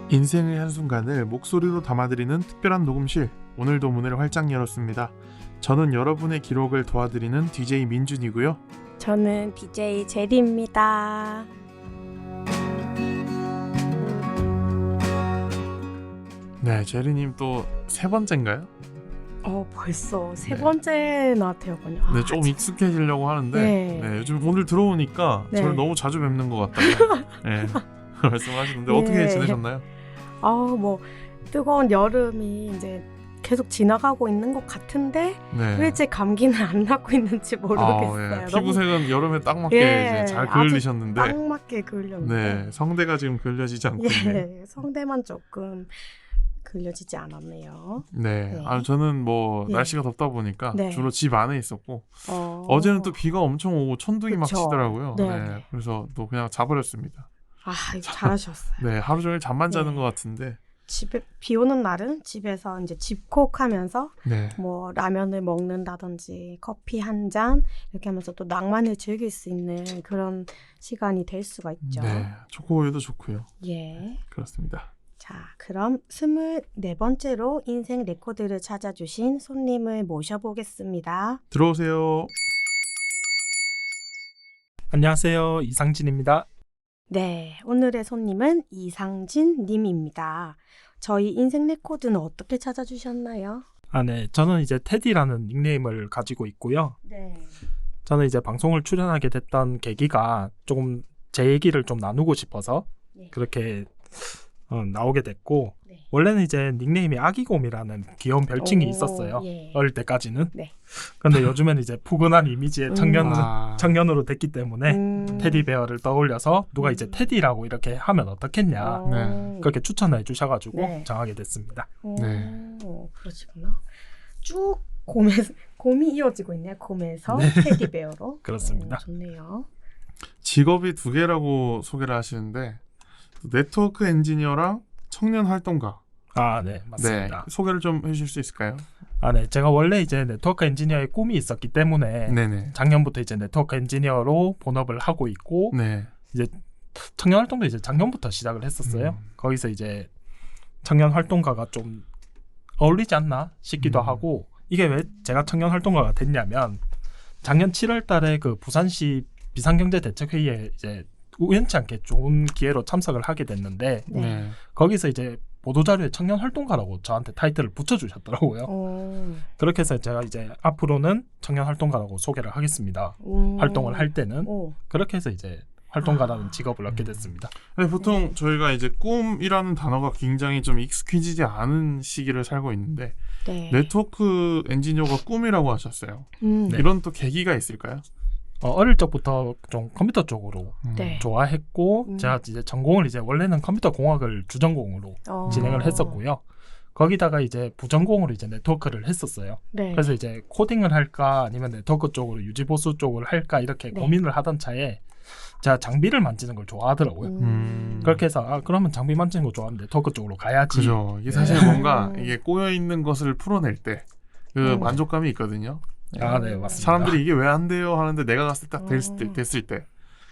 인생의 한순간을 목소리로 담아드리는 특별한 녹음실, 오늘도 문을 활짝 열었습니다. 저는 여러분의 기록을 도와드리는 DJ 민준이고요. 저는 DJ 제리입니다. 네, 제리님 또 세 번째인가요? 벌써 세 네. 번째 나한테요, 그냥. 네, 좀 익숙해지려고 하는데 네. 요즘 오늘 들어오니까 네. 저를 너무 자주 뵙는 것 같다고 말씀하시는데 네. 어떻게 지내셨나요? 뜨거운 여름이 이제 계속 지나가고 있는 것 같은데 네. 왜 제 감기는 안 낫고 있는지 모르겠어요. 예. 피부색은 여름에 딱 맞게 예, 이제 잘 아주 그을리셨는데 딱 맞게 그을렸는데 네, 성대가 지금 그을려지지 않고 있네요. 예, 성대만 조금 그을려지지 않았네요. 네. 네. 저는 뭐 예. 날씨가 덥다 보니까 네. 주로 집 안에 있었고 어제는 또 비가 엄청 오고 천둥이 막 그쵸. 치더라고요. 네. 그래서 또 그냥 자버렸습니다. 이거 잘하셨어요. 네, 하루 종일 잠만 자는 네. 것 같은데. 집에 비 오는 날은 집에서 이제 집콕하면서 네. 뭐 라면을 먹는다든지 커피 한 잔 이렇게 하면서 또 낭만을 즐길 수 있는 그런 시간이 될 수가 있죠. 네. 초코우유도 좋고요. 예. 그렇습니다. 자, 그럼 24번째로 인생 레코드를 찾아주신 손님을 모셔보겠습니다. 들어오세요. 안녕하세요. 이상진입니다. 네, 오늘의 손님은 이상진 님입니다. 저희 인생 레코드는 어떻게 찾아주셨나요? 네. 저는 이제 테디라는 닉네임을 가지고 있고요. 네. 저는 이제 방송을 출연하게 됐던 계기가 조금 제 얘기를 좀 나누고 싶어서 네. 그렇게 나오게 됐고, 네. 원래는 이제 닉네임이 아기곰이라는 귀여운 별칭이 있었어요. 예. 어릴 때까지는. 네. 근데 요즘엔 이제 푸근한 이미지의 청년으로 됐기 때문에 테디베어를 떠올려서 누가 이제 테디라고 이렇게 하면 어떻겠냐. 네. 그렇게 추천해 주셔가지고 네. 정하게 됐습니다. 네. 그러시구나. 쭉 곰이 이어지고 있네요. 곰에서 네. 테디베어로. 그렇습니다. 좋네요. 직업이 두 개라고 소개를 하시는데 네트워크 엔지니어랑 청년 활동가. 네, 맞습니다. 네. 소개를 좀 해주실 수 있을까요? 네. 제가 원래 이제 네트워크 엔지니어의 꿈이 있었기 때문에 네네. 작년부터 이제 네트워크 엔지니어로 본업을 하고 있고, 네. 이제 청년 활동도 이제 작년부터 시작을 했었어요. 음. 거기서 이제 청년 활동가가 좀 어울리지 않나 싶기도 하고, 이게 왜 제가 청년 활동가가 됐냐면 작년 7월 달에 그 부산시 비상경제대책회의에 이제 우연치 않게 좋은 기회로 참석을 하게 됐는데, 네. 네. 거기서 이제 보도자료에 청년 활동가라고 저한테 타이틀을 붙여주셨더라고요. 그렇게 해서 제가 이제 앞으로는 청년 활동가라고 소개를 하겠습니다. 활동을 할 때는. 그렇게 해서 이제 활동가라는 직업을 얻게 됐습니다. 네, 보통 저희가 이제 꿈이라는 단어가 굉장히 좀 익숙해지지 않은 시기를 살고 있는데 네. 네트워크 엔지니어가 꿈이라고 하셨어요. 네. 이런 또 계기가 있을까요? 어릴 적부터 좀 컴퓨터 쪽으로 네. 좋아했고, 제가 이제 전공을 이제 원래는 컴퓨터 공학을 주전공으로 진행을 했었고요. 거기다가 이제 부전공으로 이제 네트워크를 했었어요. 네. 그래서 이제 코딩을 할까 아니면 네트워크 쪽으로 유지보수 쪽을 할까 이렇게 네. 고민을 하던 차에 제가 장비를 만지는 걸 좋아하더라고요. 그렇게 해서 그러면 장비 만지는 거 좋아하는데 네트워크 쪽으로 가야지. 그죠. 이게 사실 뭔가 이게 꼬여 있는 것을 풀어낼 때 그 만족감이 있거든요. 네, 맞습니다. 사람들이 이게 왜 안 돼요 하는데 내가 갔을 때 딱 됐을 때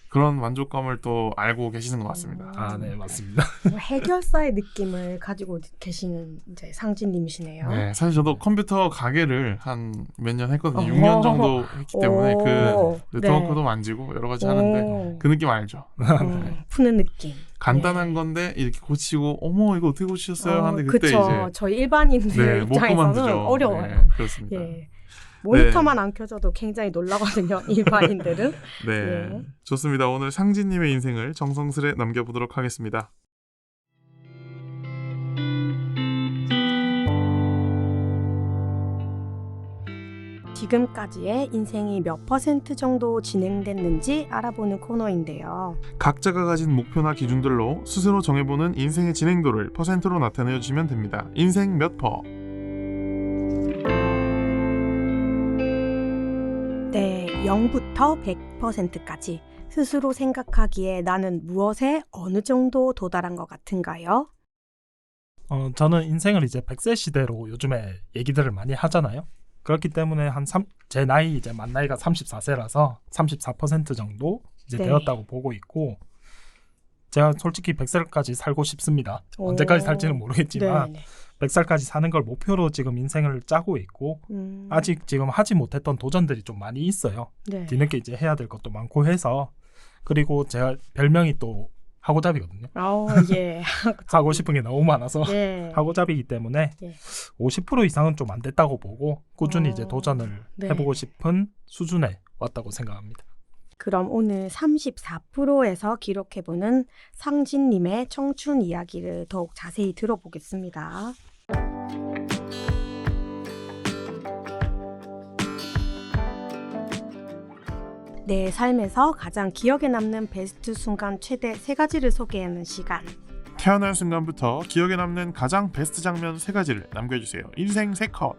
그런 만족감을 또 알고 계시는 것 같습니다. 네, 맞습니다. 해결사의 느낌을 가지고 계시는 이제 상진님이시네요. 네, 사실 저도 컴퓨터 가게를 한 몇 년 했거든요. 6년 정도 했기 때문에 그 네트워크도 만지고 여러 가지 하는데 그 느낌 알죠? 푸는 느낌. 간단한 건데 이렇게 고치고 어머 이거 어떻게 고치셨어요? 하는데 그때 그쵸. 이제 저희 일반인들 못 입장에서는 그만두죠. 어려워요. 네, 그렇습니다. 예. 모니터만 안 켜져도 굉장히 놀라거든요. 일반인들은. 네, 예. 좋습니다. 오늘 상진님의 인생을 정성스레 남겨보도록 하겠습니다. 지금까지의 인생이 몇 % 정도 진행됐는지 알아보는 코너인데요. 각자가 가진 목표나 기준들로 스스로 정해보는 인생의 진행도를 퍼센트로 나타내 주시면 됩니다. 인생 몇 퍼? 네, 0부터 100%까지 스스로 생각하기에 나는 무엇에 어느 정도 도달한 것 같은가요? 저는 인생을 이제 100세 시대로 요즘에 얘기들을 많이 하잖아요. 그렇기 때문에 제 나이 이제 만 나이가 34세라서 34% 정도 이제 네. 되었다고 보고 있고, 제가 솔직히 100살까지 살고 싶습니다. 오. 언제까지 살지는 모르겠지만 네. 100살까지 사는 걸 목표로 지금 인생을 짜고 있고 아직 지금 하지 못했던 도전들이 좀 많이 있어요. 네. 뒤늦게 이제 해야 될 것도 많고 해서 그리고 제가 별명이 또 하고잡이거든요. 예. 하고 싶은 게 너무 많아서 예. 하고잡이기 때문에 예. 50% 이상은 좀 안 됐다고 보고 꾸준히 이제 도전을 네. 해보고 싶은 수준에 왔다고 생각합니다. 그럼 오늘 34%에서 기록해보는 상진님의 청춘 이야기를 더욱 자세히 들어보겠습니다. 내 삶에서 가장 기억에 남는 베스트 순간 최대 3가지를 소개하는 시간. 태어난 순간부터 기억에 남는 가장 베스트 장면 3가지를 남겨주세요. 인생 3컷.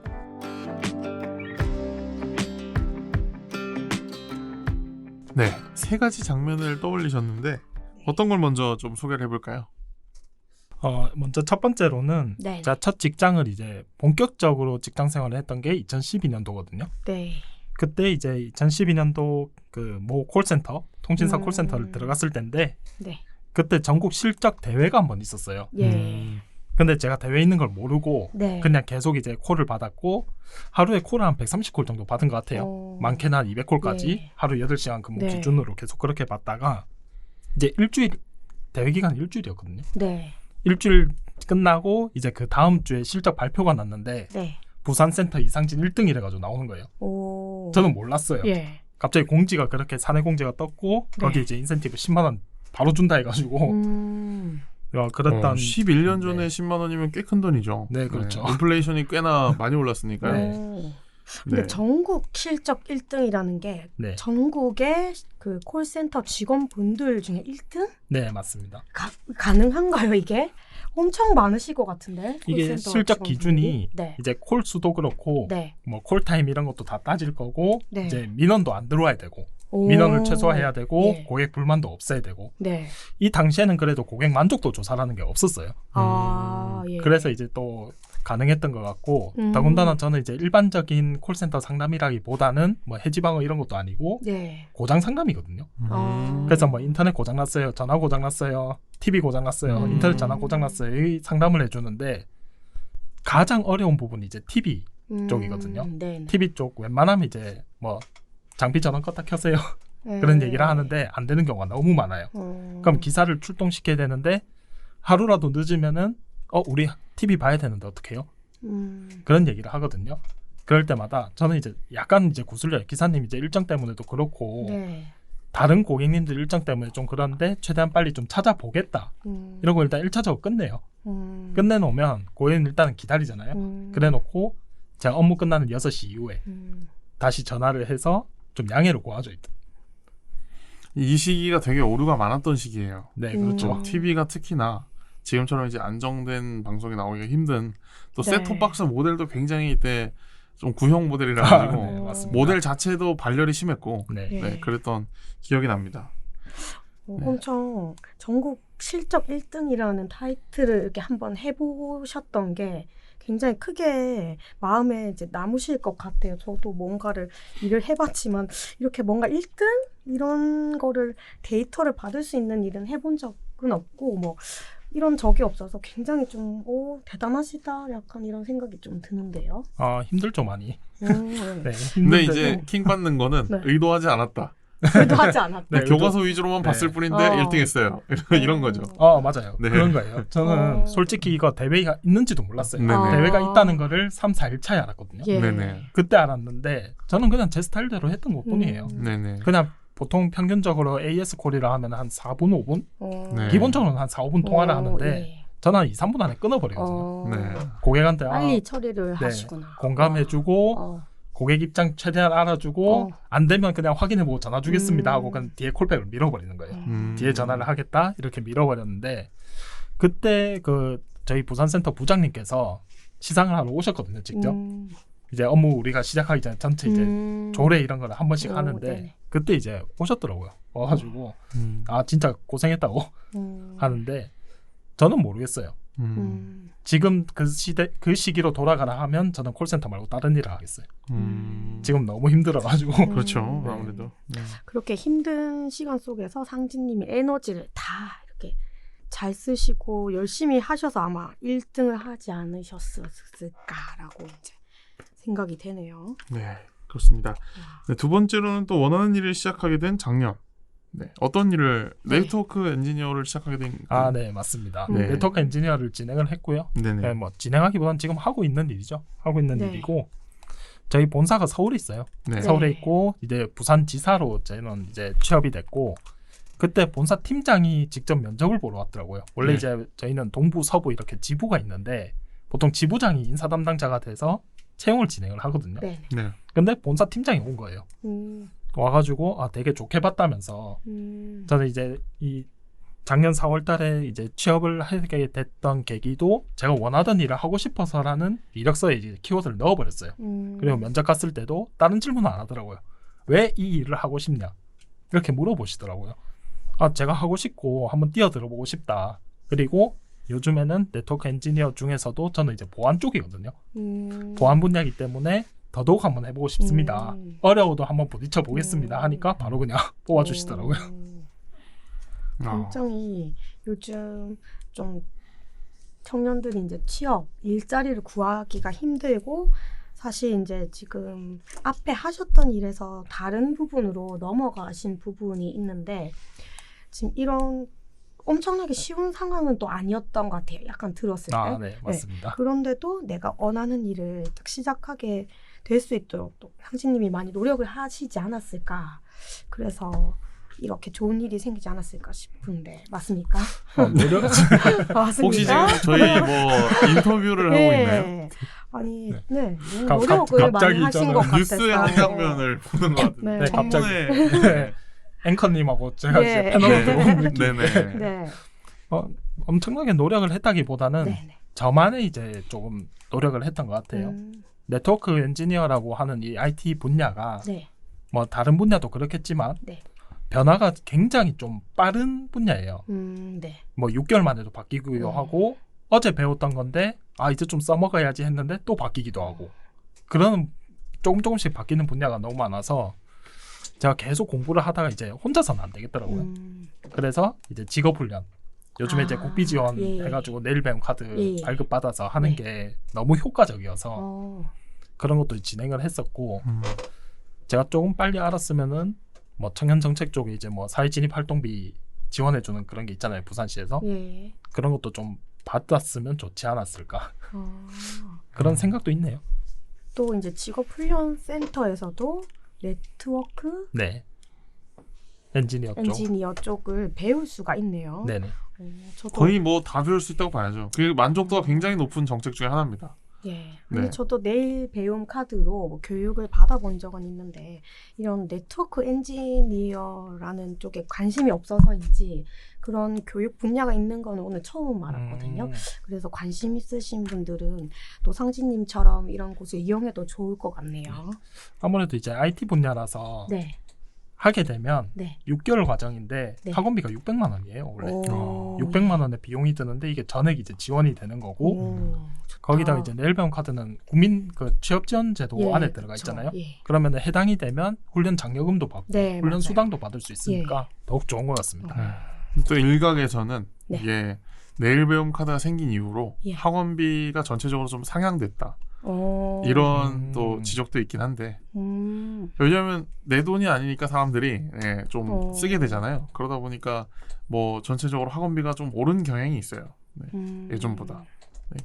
네, 3가지 장면을 떠올리셨는데 어떤 걸 먼저 좀 소개를 해볼까요? 먼저 첫 번째로는 네. 제가 첫 직장을 이제 본격적으로 직장 생활을 했던 게 2012년도거든요. 네. 그때 이제 2012년도 그 모 콜센터, 통신사 음. 콜센터를 들어갔을 때인데 네. 그때 전국 실적 대회가 한 번 있었어요. 예. 근데 제가 대회 있는 걸 모르고 네. 그냥 계속 이제 콜을 받았고 하루에 콜을 한 130콜 정도 받은 것 같아요. 많게는 한 200콜까지 네. 하루 8시간 근무 네. 기준으로 계속 그렇게 받다가 이제 대회 기간 일주일이었거든요. 네. 일주일 끝나고 이제 그 다음 주에 실적 발표가 났는데 네. 부산센터 이상진 1등이래가지고 나오는 거예요. 오. 저는 몰랐어요. 예. 갑자기 공지가 그렇게 사내 공지가 떴고 네. 거기 이제 인센티브 10만 원 바로 준다 해가지고 그랬던 11년 전에 네. 10만 원이면 꽤 큰 돈이죠. 네, 그렇죠. 인플레이션이 꽤나 많이 올랐으니까요. 네. 오. 근데 네. 전국 실적 1등이라는 게 네, 전국의 그 콜센터 직원분들 중에 1등? 네 맞습니다. 가능한가요 이게? 엄청 많으실 것 같은데. 이게 콜센터 실적 직원분들이? 기준이 네. 이제 콜 수도 그렇고 네. 뭐 콜타임 이런 것도 다 따질 거고 네. 이제 민원도 안 들어와야 되고 오. 민원을 최소화해야 되고 예. 고객 불만도 없애야 되고 네. 이 당시에는 그래도 고객 만족도 조사라는 게 없었어요. 아, 예. 그래서 이제 또 가능했던 것 같고 음. 더군다나 저는 이제 일반적인 콜센터 상담이라기보다는 뭐 해지방어 이런 것도 아니고 네. 고장 상담이거든요. 그래서 뭐 인터넷 고장 났어요, 전화 고장 났어요, TV 고장 났어요, 인터넷 전화 고장 났어요 이 상담을 해주는데 가장 어려운 부분이 이제 TV 쪽이거든요. 네. TV 쪽 웬만하면 이제 뭐 장비 전원 껐다 켜세요 네. 그런 얘기를 하는데 안 되는 경우가 너무 많아요. 그럼 기사를 출동시켜야 되는데 하루라도 늦으면은 우리 TV 봐야 되는데 어떡해요? 그런 얘기를 하거든요. 그럴 때마다 저는 이제 약간 이제 구슬려요. 기사님 이제 일정 때문에도 그렇고 네. 다른 고객님들 일정 때문에 좀 그런데 최대한 빨리 좀 찾아보겠다. 이러고 일단 1차적으로 끝내요. 끝내놓으면 고객님 일단은 기다리잖아요. 그래놓고 제가 업무 끝나는 6시 이후에 다시 전화를 해서 좀 양해를 구하죠. 일단. 이 시기가 되게 오류가 많았던 시기예요. 네, 그렇죠. TV가 특히나 지금처럼 이제 안정된 방송이 나오기가 힘든 또 네. 셋톱박스 모델도 굉장히 이때 좀 구형 모델이라 가지고 네, 맞습니다. 모델 자체도 발열이 심했고 네. 예. 네, 그랬던 기억이 납니다. 엄청 전국 실적 1등이라는 타이틀을 이렇게 한번 해보셨던 게 굉장히 크게 마음에 이제 남으실 것 같아요. 저도 뭔가를 일을 해봤지만 이렇게 뭔가 1등? 이런 거를 데이터를 받을 수 있는 일은 해본 적은 없고 뭐 이런 적이 없어서 굉장히 좀 대단하시다 약간 이런 생각이 좀 드는데요. 힘들죠 많이. 네, 근데 힘든데도 이제 킹 받는 거는 네. 의도하지 않았다. 그래도 하지 않았다. 네, 네, 교과서 위주로만 네. 봤을 뿐인데 어. 1등했어요. 이런 거죠. 맞아요. 네. 그런 거예요. 저는 어. 솔직히 이거 대회가 있는지도 몰랐어요. 네네. 대회가 있다는 거를 3, 4일차에 알았거든요. 예. 네네. 그때 알았는데 저는 그냥 제 스타일대로 했던 것뿐이에요. 네네. 그냥 보통 평균적으로 AS 콜이라 하면 한 4분, 5분? 네. 기본적으로는 한 4, 5분 통화를 하는데 예. 저는 한 2, 3분 안에 끊어버리거든요. 네. 고객한테 빨리 처리를 하시구나. 공감해주고 고객 입장 최대한 알아주고 안 되면 그냥 확인해보고 전화 주겠습니다 하고 그냥 뒤에 콜백을 밀어버리는 거예요. 뒤에 전화를 하겠다 이렇게 밀어버렸는데 그때 그 저희 부산센터 부장님께서 시상을 하러 오셨거든요. 직접 이제 업무 우리가 시작하기 전에 전체 이제 조례 이런 거를 한 번씩 하는데 네네. 그때 이제 오셨더라고요. 와가지고 진짜 고생했다고 하는데 저는 모르겠어요. 지금 그 시기로 돌아가라 하면 저는 콜센터 말고 다른 일을 하겠어요. 지금 너무 힘들어가지고. 그렇죠. 네. 아무래도. 네. 그렇게 힘든 시간 속에서 상진님이 에너지를 다 이렇게 잘 쓰시고 열심히 하셔서 아마 1등을 하지 않으셨을까라고 이제 생각이 되네요. 네, 그렇습니다. 네, 두 번째로는 또 원하는 일을 시작하게 된 작년. 네, 어떤 일을 네트워크 엔지니어를 시작하게 된 네, 맞습니다. 네. 네트워크 엔지니어를 진행을 했고요. 네네. 네, 뭐 진행하기보다는 지금 하고 있는 일이죠. 하고 있는 네. 일이고 저희 본사가 서울에 있어요. 네. 서울에 있고 이제 부산지사로 저는 이제 취업이 됐고 그때 본사 팀장이 직접 면접을 보러 왔더라고요. 원래 네. 이제 저희는 동부, 서부 이렇게 지부가 있는데 보통 지부장이 인사 담당자가 돼서 채용을 진행을 하거든요. 네. 네. 근데 본사 팀장이 온 거예요. 와가지고 되게 좋게 봤다면서 저는 이제 이 작년 4월달에 이제 취업을 하게 됐던 계기도 제가 원하던 일을 하고 싶어서라는 이력서에 이제 키워드를 넣어버렸어요. 그리고 면접 갔을 때도 다른 질문은 안 하더라고요. 왜 이 일을 하고 싶냐 이렇게 물어보시더라고요. 제가 하고 싶고 한번 뛰어들어보고 싶다. 그리고 요즘에는 네트워크 엔지니어 중에서도 저는 이제 보안 쪽이거든요. 보안 분야이기 때문에 더더욱 한번 해보고 싶습니다. 어려워도 한번 부딪혀 보겠습니다 하니까 바로 그냥 뽑아주시더라고요. 굉장히 요즘 좀 청년들이 이제 취업, 일자리를 구하기가 힘들고 사실 이제 지금 앞에 하셨던 일에서 다른 부분으로 넘어가신 부분이 있는데 지금 이런 엄청나게 쉬운 상황은 또 아니었던 것 같아요. 약간 들었을 때. 네, 맞습니다. 그런데도 내가 원하는 일을 딱 시작하게 될 수 있도록 또 상진님이 많이 노력을 하시지 않았을까. 그래서 이렇게 좋은 일이 생기지 않았을까 싶은데 맞습니까? 노력 맞습니다. 혹시 지금 저희 뭐 인터뷰를 하고 있나요? 아니, 네. 너무 노력을 많이 갑자기 하신 것 같아서. 뉴스의 한 장면을 보는 것 같은데. 네, 갑자기. 청문회. 앵커님하고 제가 네. 이제 패널로 들어온 느낌. 네네. 네. 엄청나게 노력을 했다기보다는 네. 저만의 이제 조금 노력을 했던 것 같아요. 네트워크 엔지니어라고 하는 이 IT 분야가 네. 뭐 다른 분야도 그렇겠지만 네. 변화가 굉장히 좀 빠른 분야예요. 네. 뭐 6개월 만에도 바뀌기도 하고 어제 배웠던 건데 이제 좀 써먹어야지 했는데 또 바뀌기도 하고 그런 조금씩 바뀌는 분야가 너무 많아서 제가 계속 공부를 하다가 이제 혼자서는 안 되겠더라고요. 그래서 이제 직업훈련 요즘에 이제 국비 지원 해가지고 내일 배움 카드 발급받아서 하는 게 너무 효과적이어서 그런 것도 진행을 했었고 제가 조금 빨리 알았으면은 뭐 청년 정책 쪽에 이제 뭐 사회 진입 활동비 지원해주는 그런 게 있잖아요, 부산시에서. 그런 것도 좀 받았으면 좋지 않았을까 그런 생각도 있네요. 또 이제 직업훈련 센터에서도 네트워크 엔지니어 쪽을 배울 수가 있네요. 네네. 저도 거의 뭐 다 배울 수 있다고 봐야죠. 그 만족도가 굉장히 높은 정책 중에 하나입니다. 근데 네. 저도 내일 배움 카드로 뭐 교육을 받아본 적은 있는데 이런 네트워크 엔지니어라는 쪽에 관심이 없어서인지 그런 교육 분야가 있는 거는 오늘 처음 알았거든요. 그래서 관심 있으신 분들은 또 상진님처럼 이런 곳을 이용해도 좋을 것 같네요. 아무래도 이제 IT 분야라서 네. 하게 되면 네. 6개월 과정인데 네. 학원비가 600만 원이에요, 원래. 오. 600만 원의 비용이 드는데 이게 전액 이제 지원이 되는 거고 오, 거기다가 이제 내일 배움 카드는 국민 그 취업 지원 제도 안에 들어가 있잖아요. 그러면 해당이 되면 훈련 장려금도 받고 네, 훈련 맞아요. 수당도 받을 수 있으니까 더욱 좋은 것 같습니다. 또 일각에서는 네. 이게 내일 배움 카드가 생긴 이후로 예. 학원비가 전체적으로 좀 상향됐다. 오. 이런 또 지적도 있긴 한데 왜냐하면 내 돈이 아니니까 사람들이 좀 쓰게 되잖아요. 그러다 보니까 뭐 전체적으로 학원비가 좀 오른 경향이 있어요. 예전보다.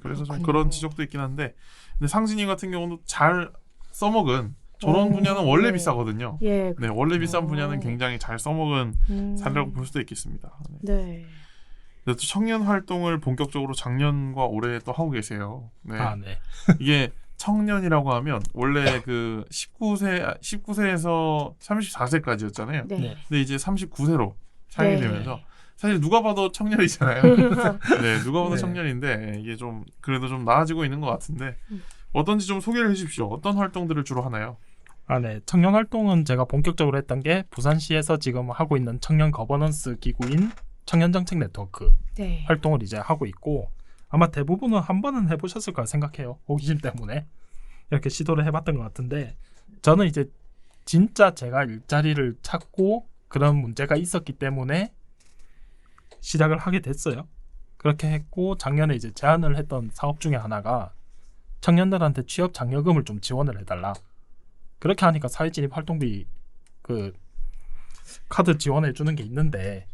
그래서 좀 그런 지적도 있긴 한데 근데 상진이 같은 경우는 잘 써먹은 저런 분야는 원래 비싸거든요. 예. 네, 원래 비싼 분야는 굉장히 잘 써먹은 사례라고 볼 수도 있겠습니다. 네. 근데 또 청년 활동을 본격적으로 작년과 올해 또 하고 계세요. 네. 네. 이게 청년이라고 하면 원래 그 19세에서 34세까지였잖아요. 네. 근데 이제 39세로 상이 네. 되면서 사실 누가 봐도 청년이잖아요. 네, 누가 봐도 네. 청년인데 이게 좀 그래도 좀 나아지고 있는 것 같은데 어떤지 좀 소개를 해주십시오. 어떤 활동들을 주로 하나요? 네. 청년 활동은 제가 본격적으로 했던 게 부산시에서 지금 하고 있는 청년 거버넌스 기구인 청년정책 네트워크 네. 활동을 이제 하고 있고 아마 대부분은 한 번은 해보셨을 거라 생각해요. 호기심 때문에 이렇게 시도를 해봤던 것 같은데 저는 이제 진짜 제가 일자리를 찾고 그런 문제가 있었기 때문에 시작을 하게 됐어요. 그렇게 했고 작년에 이제 제안을 했던 사업 중에 하나가 청년들한테 취업 장려금을 좀 지원을 해달라. 그렇게 하니까 사회진입 활동비 그 카드 지원해 주는 게 있는데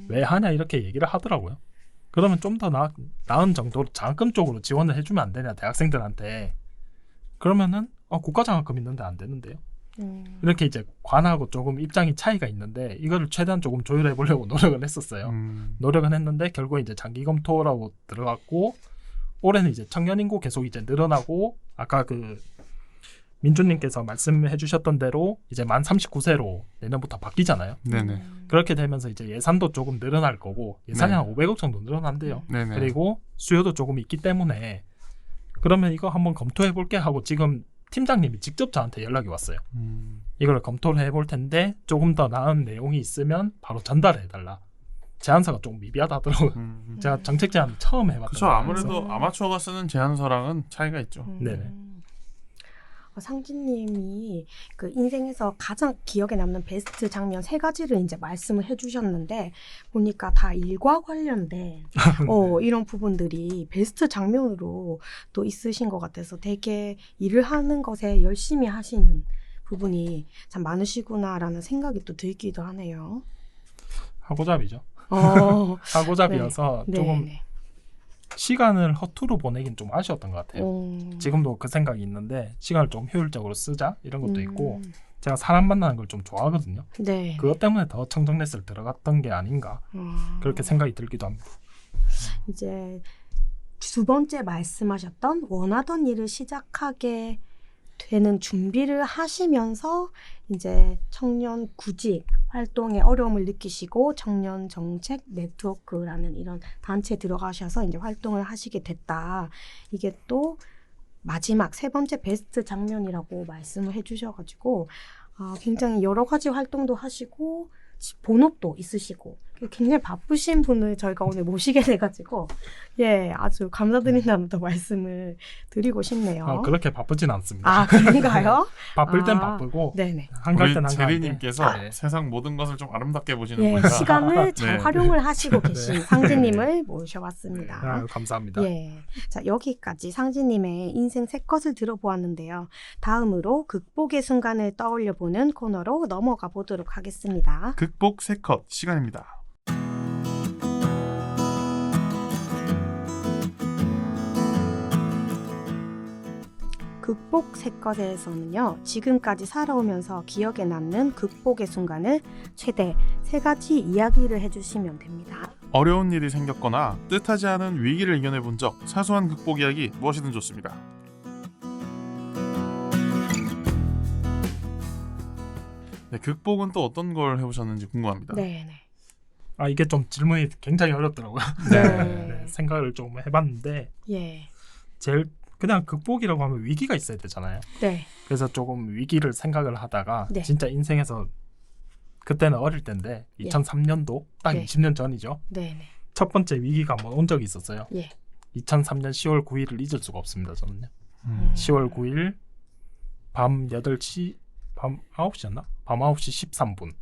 왜 하냐 이렇게 얘기를 하더라고요. 그러면 좀 더 나은 정도로 장학금 쪽으로 지원을 해주면 안 되냐 대학생들한테. 그러면은 국가장학금 있는데 안 되는데요. 이렇게 이제 관하고 조금 입장이 차이가 있는데 이거를 최대한 조금 조율해 보려고 노력을 했었어요. 노력은 했는데 결국 이제 장기 검토라고 들어갔고 올해는 이제 청년 인구 계속 이제 늘어나고 아까 그 민주님께서 말씀해 주셨던 대로 이제 만 39세로 내년부터 바뀌잖아요. 네네. 그렇게 되면서 이제 예산도 조금 늘어날 거고 예산이 네. 한 500억 정도 늘어난대요. 네네. 그리고 수요도 조금 있기 때문에 그러면 이거 한번 검토해 볼게 하고 지금 팀장님이 직접 저한테 연락이 왔어요. 이걸 검토를 해볼 텐데 조금 더 나은 내용이 있으면 바로 전달해 달라. 제안서가 좀 미비하다 하더라고요. 제가 정책 제안 처음 해봤던 그렇죠. 거라서. 아무래도 아마추어가 쓰는 제안서랑은 차이가 있죠. 네네. 상진님이 그 인생에서 가장 기억에 남는 베스트 장면 3가지를 이제 말씀을 해주셨는데 보니까 다 일과 관련된 이런 부분들이 베스트 장면으로 또 있으신 것 같아서 되게 일을 하는 것에 열심히 하시는 부분이 참 많으시구나라는 생각이 또 들기도 하네요. 하고잡이죠. 어, 하고잡이어서 네. 조금 네. 시간을 허투루 보내긴 좀 아쉬웠던 것 같아요. 지금도 그 생각이 있는데 시간을 좀 효율적으로 쓰자 이런 것도 있고 제가 사람 만나는 걸 좀 좋아하거든요. 네. 그것 때문에 더 청정넷을 들어갔던 게 아닌가 그렇게 생각이 들기도 합니다. 이제 2번째 말씀하셨던 원하던 일을 시작하게 되는 준비를 하시면서 이제 청년 구직 활동에 어려움을 느끼시고 청년 정책 네트워크라는 이런 단체에 들어가셔서 이제 활동을 하시게 됐다. 이게 또 마지막 3번째 베스트 장면이라고 말씀을 해주셔가지고 굉장히 여러 가지 활동도 하시고 본업도 있으시고 굉장히 바쁘신 분을 저희가 오늘 모시게 돼가지고 아주 감사드린다는 또 말씀을 드리고 싶네요. 그렇게 바쁘진 않습니다. 그런가요? 바쁠 땐 바쁘고 네네. 한가할 땐 우리 한가한데 제리님께서 네. 세상 모든 것을 좀 아름답게 보시는 분이라 시간을 잘 네. 활용을 하시고 계신 네. 상진님을 모셔봤습니다. 감사합니다. 자, 여기까지 상진님의 인생 3컷을 들어보았는데요. 다음으로 극복의 순간을 떠올려보는 코너로 넘어가 보도록 하겠습니다. 극복 3컷 시간입니다. 극복 3컷에서는요. 지금까지 살아오면서 기억에 남는 극복의 순간을 최대 3가지 이야기를 해주시면 됩니다. 어려운 일이 생겼거나 뜻하지 않은 위기를 이겨내 본 적, 사소한 극복 이야기 무엇이든 좋습니다. 네, 극복은 또 어떤 걸 해보셨는지 궁금합니다. 네네. 이게 좀 질문이 굉장히 어렵더라고요. 네. 생각을 좀 해봤는데 예. 제일 그냥 극복이라고 하면 위기가 있어야 되잖아요. 네. 그래서 조금 위기를 생각을 하다가 네. 진짜 인생에서 그때는 어릴 때인데 2003년도 딱 네. 20년 전이죠. 네네. 첫 번째 위기가 한번 온 적이 있었어요. 예. 2003년 10월 9일을 잊을 수가 없습니다. 저는요. 10월 9일 밤 8시 밤 9시였나? 밤 9시 13분.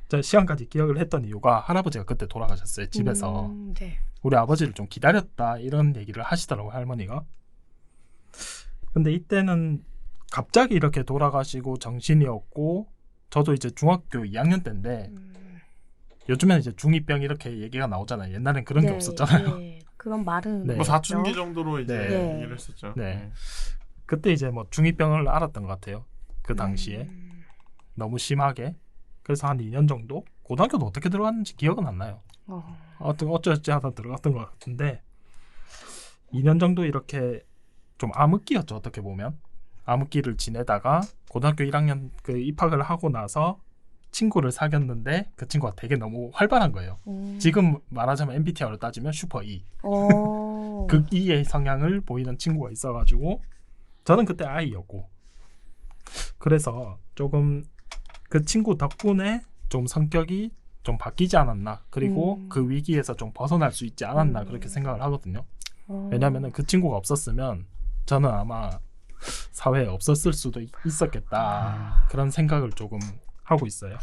제가 시간까지 기억을 했던 이유가 할아버지가 그때 돌아가셨어요. 집에서. 네. 우리 아버지를 좀 기다렸다 이런 얘기를 하시더라고요. 할머니가. 근데 이때는 갑자기 이렇게 돌아가시고 정신이 없고 저도 이제 중학교 2학년 때인데 요즘에는 이제 중2병 이렇게 얘기가 나오잖아요. 옛날엔 그런 게 없었잖아요. 네. 그런 말은 네. 뭐 사춘기 정도로 이제 네. 얘기를 했었죠. 네. 그때 이제 뭐 중2병을 알았던 것 같아요. 그 당시에 너무 심하게. 그래서 한 2년 정도 고등학교도 어떻게 들어갔는지 기억은 안 나요. 어쩌지 하다 들어갔던 것 같은데 2년 정도 이렇게 좀 암흑기였죠. 어떻게 보면 암흑기를 지내다가 고등학교 1학년 그 입학을 하고 나서 친구를 사귀었는데 그 친구가 되게 너무 활발한 거예요. 지금 말하자면 MBTI로 따지면 슈퍼 E. 극 E의 성향을 보이는 친구가 있어가지고 저는 그때 I였고 그래서 조금 그 친구 덕분에 좀 성격이 좀 바뀌지 않았나 그리고 그 위기에서 좀 벗어날 수 있지 않았나 그렇게 생각을 하거든요. 왜냐하면 그 친구가 없었으면 저는 아마 사회에 없었을 수도 있었겠다 그런 생각을 조금 하고 있어요.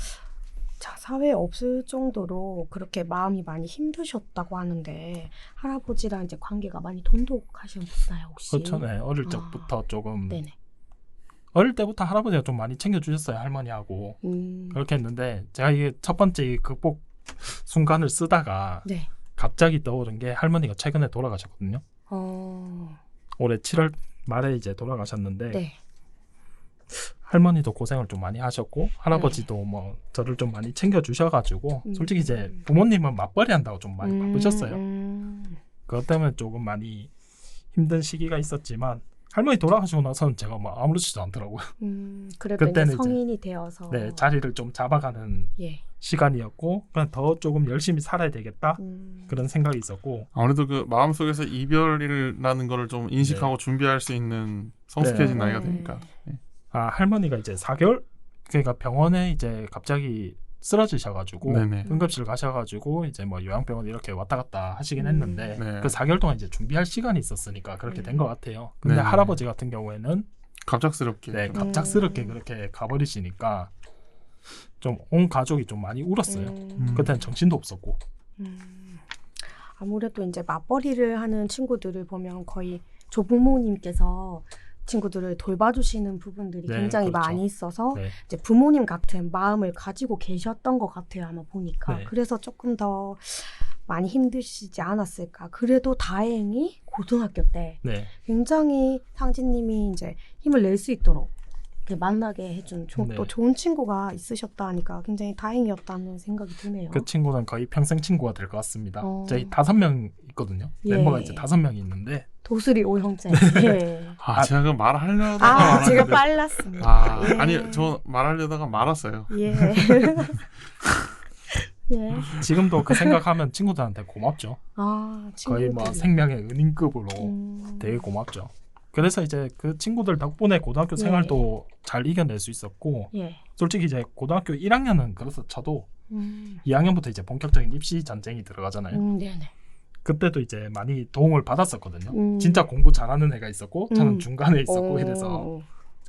자, 사회에 없을 정도로 그렇게 마음이 많이 힘드셨다고 하는데 할아버지랑 이제 관계가 많이 돈독하셨나요 혹시? 그렇죠. 네, 어릴 적부터 조금 네네. 어릴 때부터 할아버지가 좀 많이 챙겨주셨어요. 할머니하고 그렇게 했는데 제가 이게 첫 번째 극복 순간을 쓰다가 네. 갑자기 떠오른 게 할머니가 최근에 돌아가셨거든요. 올해 7월 말에 이제 돌아가셨는데 네. 할머니도 고생을 좀 많이 하셨고 할아버지도 뭐 저를 좀 많이 챙겨주셔가지고 솔직히 이제 부모님은 맞벌이 한다고 좀 많이 바쁘셨어요. 그것 때문에 조금 많이 힘든 시기가 있었지만 할머니 돌아가시고 나서는 제가 뭐 아무렇지도 않더라고요. 그래도 그때는 이제 성인이 되어서 네, 자리를 좀 잡아가는 예. 시간이었고 그냥 더 조금 열심히 살아야 되겠다 그런 생각이 있었고 아무래도 그 마음속에서 이별이라는 거를 좀 인식하고 준비할 수 있는 성숙해진 네. 나이가 되니까. 할머니가 이제 4개월 그러니까 병원에 이제 갑자기 쓰러지셔가지고 네네. 응급실 가셔가지고 이제 뭐 요양병원 이렇게 왔다 갔다 하시긴 했는데 네. 그 4개월 동안 이제 준비할 시간이 있었으니까 그렇게 된 것 같아요. 근데 네. 할아버지 같은 경우에는 갑작스럽게. 네, 갑작스럽게 그렇게 가버리시니까 좀 온 가족이 좀 많이 울었어요. 그때는 정신도 없었고. 아무래도 이제 맞벌이를 하는 친구들을 보면 거의 조부모님께서 친구들을 돌봐주시는 부분들이 네, 굉장히 그렇죠. 많이 있어서 네. 이제 부모님 같은 마음을 가지고 계셨던 것 같아요. 아마 보니까. 네. 그래서 조금 더 많이 힘드시지 않았을까. 그래도 다행히 고등학교 때 네. 굉장히 상진님이 이제 힘을 낼 수 있도록 이렇게 만나게 해준 네. 또 좋은 친구가 있으셨다 하니까 굉장히 다행이었다는 생각이 드네요. 그 친구는 거의 평생 친구가 될 것 같습니다. 어. 저희 5명 있거든요. 예. 멤버가 이제 5명이 있는데 도수리 오형제. 예. 제가 그 말하려다가 제가 말았는데. 빨랐습니다. 예. 아니 저 말하려다가 말았어요. 예. 예. 지금도 그 생각하면 친구들한테 고맙죠. 거의 뭐 친구들이. 생명의 은인급으로 되게 고맙죠. 그래서 이제 그 친구들 덕분에 고등학교 생활도 잘 이겨낼 수 있었고 예. 솔직히 이제 고등학교 1학년은 그래서 저도 2학년부터 이제 본격적인 입시 전쟁이 들어가잖아요. 네네. 그때도 이제 많이 도움을 받았었거든요. 진짜 공부 잘하는 애가 있었고 저는 중간에 있었고 이래서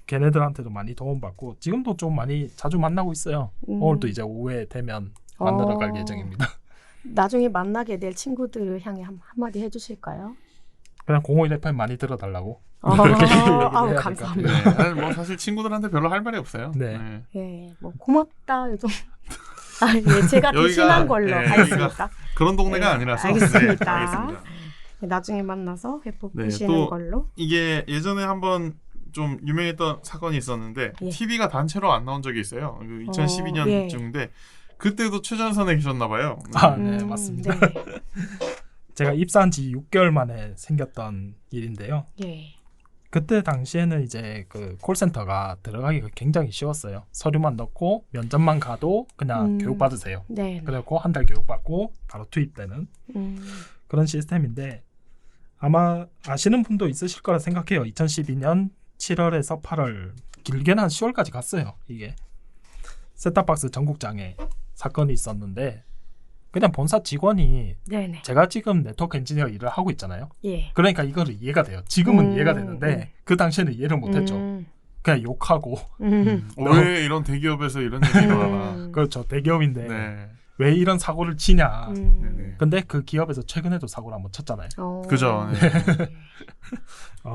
걔네들한테도 많이 도움받고 지금도 좀 많이 자주 만나고 있어요. 오늘도 이제 오후에 되면 만나러 갈 예정입니다. 나중에 만나게 될 친구들을 향해 한마디 해주실까요? 그냥 051 FM 많이 들어달라고 그렇게 해야 될것 감사합니다. 같아요. 네. 뭐 사실 친구들한테 별로 할 말이 없어요. 네. 예, 뭐 고맙다 요즘. 예, 제가 대신한 걸로 하겠습니다. 그런 동네가 네, 아니라서. 알겠습니다. 네, 알겠습니다. 나중에 만나서 회복 네, 보시는 또 걸로. 이게 예전에 한번 좀 유명했던 사건이 있었는데 예. TV가 단체로 안 나온 적이 있어요. 2012년쯤인데 그때도 최전선에 계셨나 봐요. 네, 맞습니다. 네. 제가 입사한 지 6개월 만에 생겼던 일인데요. 예. 그때 당시에는 이제 그 콜센터가 들어가기가 굉장히 쉬웠어요. 서류만 넣고 면접만 가도 그냥 교육받으세요. 네. 그래갖고 한 달 교육받고 바로 투입되는 그런 시스템인데 아마 아시는 분도 있으실 거라 생각해요. 2012년 7월에서 8월 길게는 한 10월까지 갔어요. 이게 셋탑박스 전국장애 사건이 있었는데 그냥 본사 직원이 네네. 제가 지금 네트워크 엔지니어 일을 하고 있잖아요. 예. 그러니까 이거를 이해가 돼요. 지금은 이해가 되는데 그 당시에는 이해를 못했죠. 그냥 욕하고 왜 이런 대기업에서 이런 일이 일어나나. 그렇죠. 대기업인데 네. 왜 이런 사고를 치냐. 네네. 근데 그 기업에서 최근에도 사고를 한번 쳤잖아요. 그죠. 네.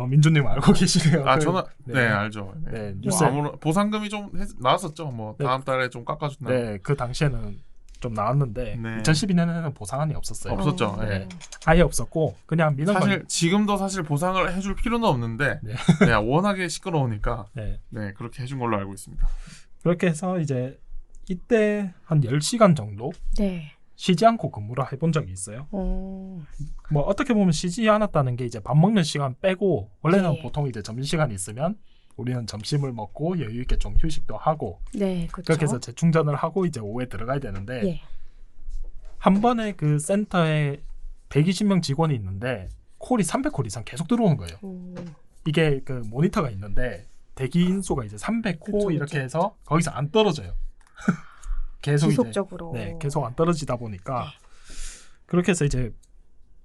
민주님 알고 계시네요. 저는 네, 알죠. 네. 네, 뭐 뉴스에 보상금이 좀 나왔었죠. 뭐 네. 다음 달에 좀 깎아준다. 네, 그 당시에는 좀 나왔는데 네. 2012년에는 보상안이 없었어요. 없었죠. 네. 아예 없었고 그냥 민원 사실 지금도 사실 보상을 해줄 필요는 없는데 네. 그냥 워낙에 시끄러우니까 네. 네 그렇게 해준 걸로 알고 있습니다. 그렇게 해서 이제 이때 한 10시간 정도 네. 쉬지 않고 근무를 해본 적이 있어요. 뭐 어떻게 보면 쉬지 않았다는 게 이제 밥 먹는 시간 빼고 원래는 네. 보통 이제 점심시간이 있으면 우리는 점심을 먹고 여유 있게 좀 휴식도 하고 네, 그렇죠. 그렇게 해서 재충전을 하고 이제 오후에 들어가야 되는데 예. 한 번에 그 센터에 120명 직원이 있는데 콜이 300콜 이상 계속 들어오는 거예요. 이게 그 모니터가 있는데 대기 인수가 이제 300호 그쵸, 이렇게 그쵸. 해서 거기서 안 떨어져요. 계속 지속적으로. 이제 계속 안 떨어지다 보니까 그렇게 해서 이제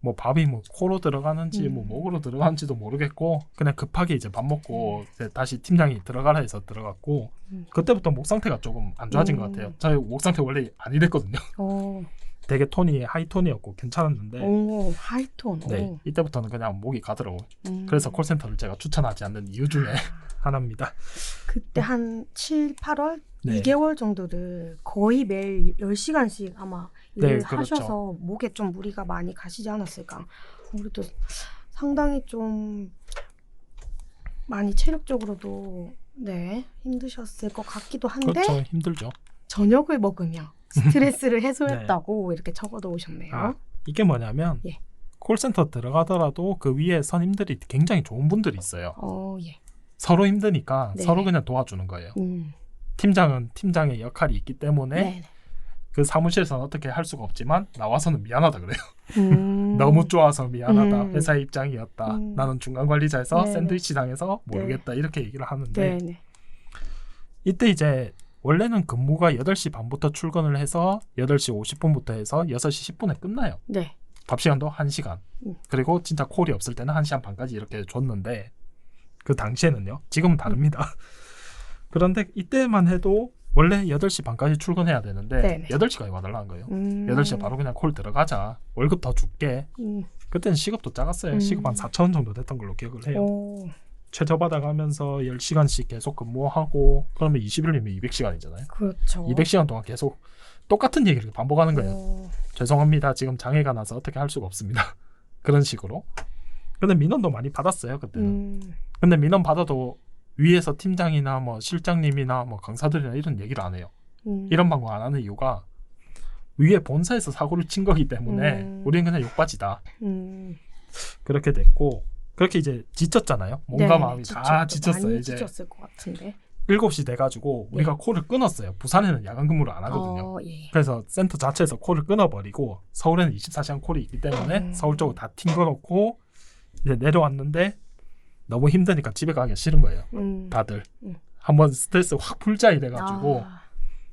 뭐 밥이 뭐 코로 들어가는지 뭐 목으로 들어가는지도 모르겠고 그냥 급하게 이제 밥 먹고 이제 다시 팀장이 들어가라 해서 들어갔고 그때부터 목 상태가 조금 안 좋아진 것 같아요. 저희 목 상태 원래 안 이랬거든요. 되게 톤이 하이톤이었고 괜찮았는데 오, 하이톤. 네, 이때부터는 그냥 목이 가더라고요. 그래서 콜센터를 제가 추천하지 않는 이유 중에 하나입니다. 그때 한 7, 8월? 네. 2개월 정도를 거의 매일 10시간씩 아마 일을 그렇죠. 하셔서 목에 좀 무리가 많이 가시지 않았을까. 그래도 상당히 좀 많이 체력적으로도 네 힘드셨을 것 같기도 한데 그렇죠. 힘들죠. 저녁을 먹으며 스트레스를 해소했다고 이렇게 적어도 오셨네요. 이게 뭐냐면 예. 콜센터 들어가더라도 그 위에 선임들이 굉장히 좋은 분들이 있어요. 예. 서로 힘드니까 네. 서로 그냥 도와주는 거예요. 팀장은 팀장의 역할이 있기 때문에 네. 그 사무실에서는 어떻게 할 수가 없지만 나와서는 미안하다 그래요. 너무 좋아서 미안하다. 회사의 입장이었다. 나는 중간 관리자에서 네네. 샌드위치 당해서 모르겠다. 이렇게 얘기를 하는데 네. 이때 이제 원래는 근무가 8시 반부터 출근을 해서 8시 50분부터 해서 6시 10분에 끝나요. 네. 밥 시간도 1시간. 그리고 진짜 콜이 없을 때는 1시간 반까지 이렇게 줬는데 그 당시에는요. 지금은 다릅니다. 그런데 이때만 해도 원래 8시 반까지 출근해야 되는데 네네. 8시까지 와달라는 거예요. 8시에 바로 그냥 콜 들어가자. 월급 더 줄게. 그때는 시급도 작았어요. 시급 한 4,000원 정도 됐던 걸로 기억을 해요. 최저 받아가면서 10시간씩 계속 근무하고 그러면 20일이면 200시간이잖아요. 그렇죠. 200시간 동안 계속 똑같은 얘기를 반복하는 거예요. 죄송합니다. 지금 장애가 나서 어떻게 할 수가 없습니다. 그런 식으로. 근데 민원도 많이 받았어요. 그때는. 근데 민원 받아도 위에서 팀장이나 뭐 실장님이나 뭐 강사들이나 이런 얘기를 안 해요. 이런 방법 안 하는 이유가 위에 본사에서 사고를 친 거기 때문에 우리는 그냥 욕받이다. 그렇게 됐고 그렇게 이제 지쳤잖아요. 몸과 네, 마음이 다 지쳤어요. 많이 이제 지쳤을 것 같은데. 7시 돼가지고 우리가 콜을 끊었어요. 부산에는 야간 근무를 안 하거든요. 예. 그래서 센터 자체에서 콜을 끊어버리고 서울에는 24시간 콜이 있기 때문에 서울 쪽으로 다 튕겨놓고 이제 내려왔는데 너무 힘드니까 집에 가기가 싫은 거예요. 다들. 한번 스트레스 확 풀자 이래가지고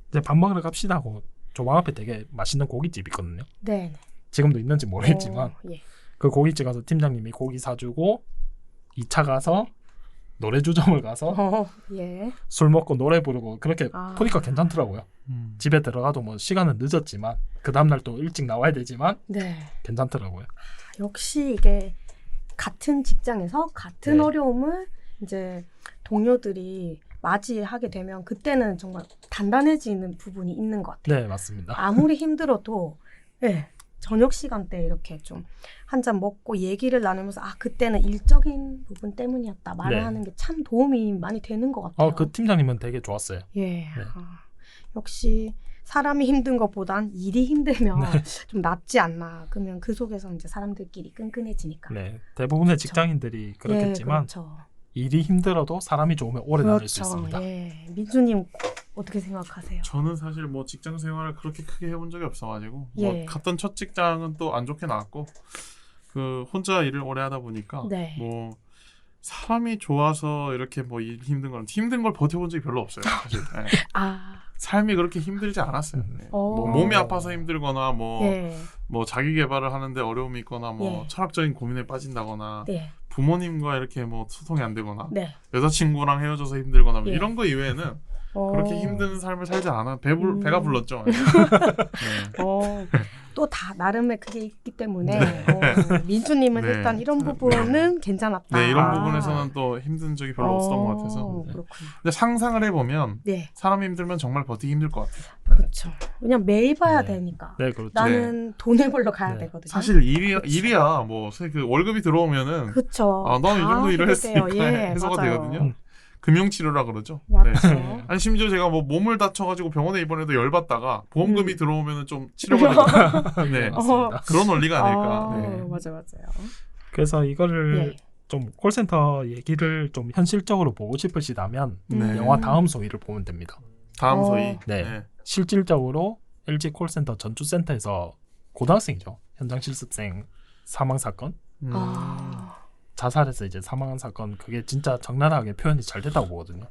이제 밥 먹으러 갑시다 하고 조망 앞에 되게 맛있는 고깃집 있거든요. 네. 지금도 있는지 모르겠지만 예. 그 고깃집 가서 팀장님이 고기 사주고 2차 가서 노래주점을 가서 예. 술 먹고 노래 부르고 그렇게 보니까 괜찮더라고요. 집에 들어가도 뭐 시간은 늦었지만 그 다음날 또 일찍 나와야 되지만 네. 괜찮더라고요. 역시 이게 같은 직장에서 같은 네. 어려움을 이제 동료들이 맞이하게 되면 그때는 정말 단단해지는 부분이 있는 것 같아요. 네, 맞습니다. 아무리 힘들어도 네, 저녁 시간대 이렇게 좀 한 잔 먹고 얘기를 나누면서 그때는 일적인 부분 때문이었다 말하는 게 참 도움이 많이 되는 것 같아요. 그 팀장님은 되게 좋았어요. 예. 역시 사람이 힘든 것보단 일이 힘들면 좀 낫지 않나. 그러면 그 속에서 이제 사람들끼리 끈끈해지니까. 네, 대부분의 직장인들이 그렇겠지만 예, 그렇죠. 일이 힘들어도 사람이 좋으면 오래 남을 수 있습니다. 예. 민주님 어떻게 생각하세요? 저는 사실 뭐 직장 생활을 그렇게 크게 해본 적이 없어가지고 예. 뭐 갔던 첫 직장은 또 안 좋게 나왔고 그 혼자 일을 오래 하다 보니까 네. 뭐 사람이 좋아서 이렇게 뭐 일 힘든 걸 버텨본 적이 별로 없어요. 사실. 네. 삶이 그렇게 힘들지 않았어요. 네. 뭐 몸이 아파서 힘들거나 뭐 자기 개발을 하는데 어려움이 있거나 뭐 철학적인 고민에 빠진다거나 부모님과 이렇게 뭐 소통이 안 되거나 여자친구랑 헤어져서 힘들거나 뭐 이런 거 이외에는 그렇게 힘든 삶을 살지 않아. 배가 불렀죠. 네. 또 다 나름의 그게 있기 때문에 민주님은 네. 일단 이런 부분은 괜찮았다. 네, 이런 부분에서는 또 힘든 적이 별로 없었던 것 같아서. 그렇군요. 근데 상상을 해보면 네. 사람이 힘들면 정말 버티기 힘들 것 같아요. 그렇죠. 왜냐면 매일 봐야 되니까. 네, 그렇죠. 나는 돈을 벌러 가야 네. 되거든요. 사실 일이야 뭐 그 월급이 들어오면은 그렇죠. 너는 이 정도 일을 했으니까 예, 해소가 맞아요. 되거든요. 금융치료라 그러죠. 맞죠. 네. 아니 심지어 제가 뭐 몸을 다쳐가지고 병원에 입원해도 열받다가 보험금이 들어오면은 좀 치료가 되거든요. 네. 맞습니다. 그런 원리가 아닐까. 네. 맞아요. 그래서 이거를 좀 콜센터 얘기를 좀 현실적으로 보고 싶으시다면 네. 영화 다음 소위를 보면 됩니다. 다음 소위. 네. 실질적으로 LG 콜센터 전주센터에서 고등학생이죠. 현장 실습생 사망 사건. 자살해서 이제 사망한 사건 그게 진짜 적나라하게 표현이 잘 됐다고 보거든요.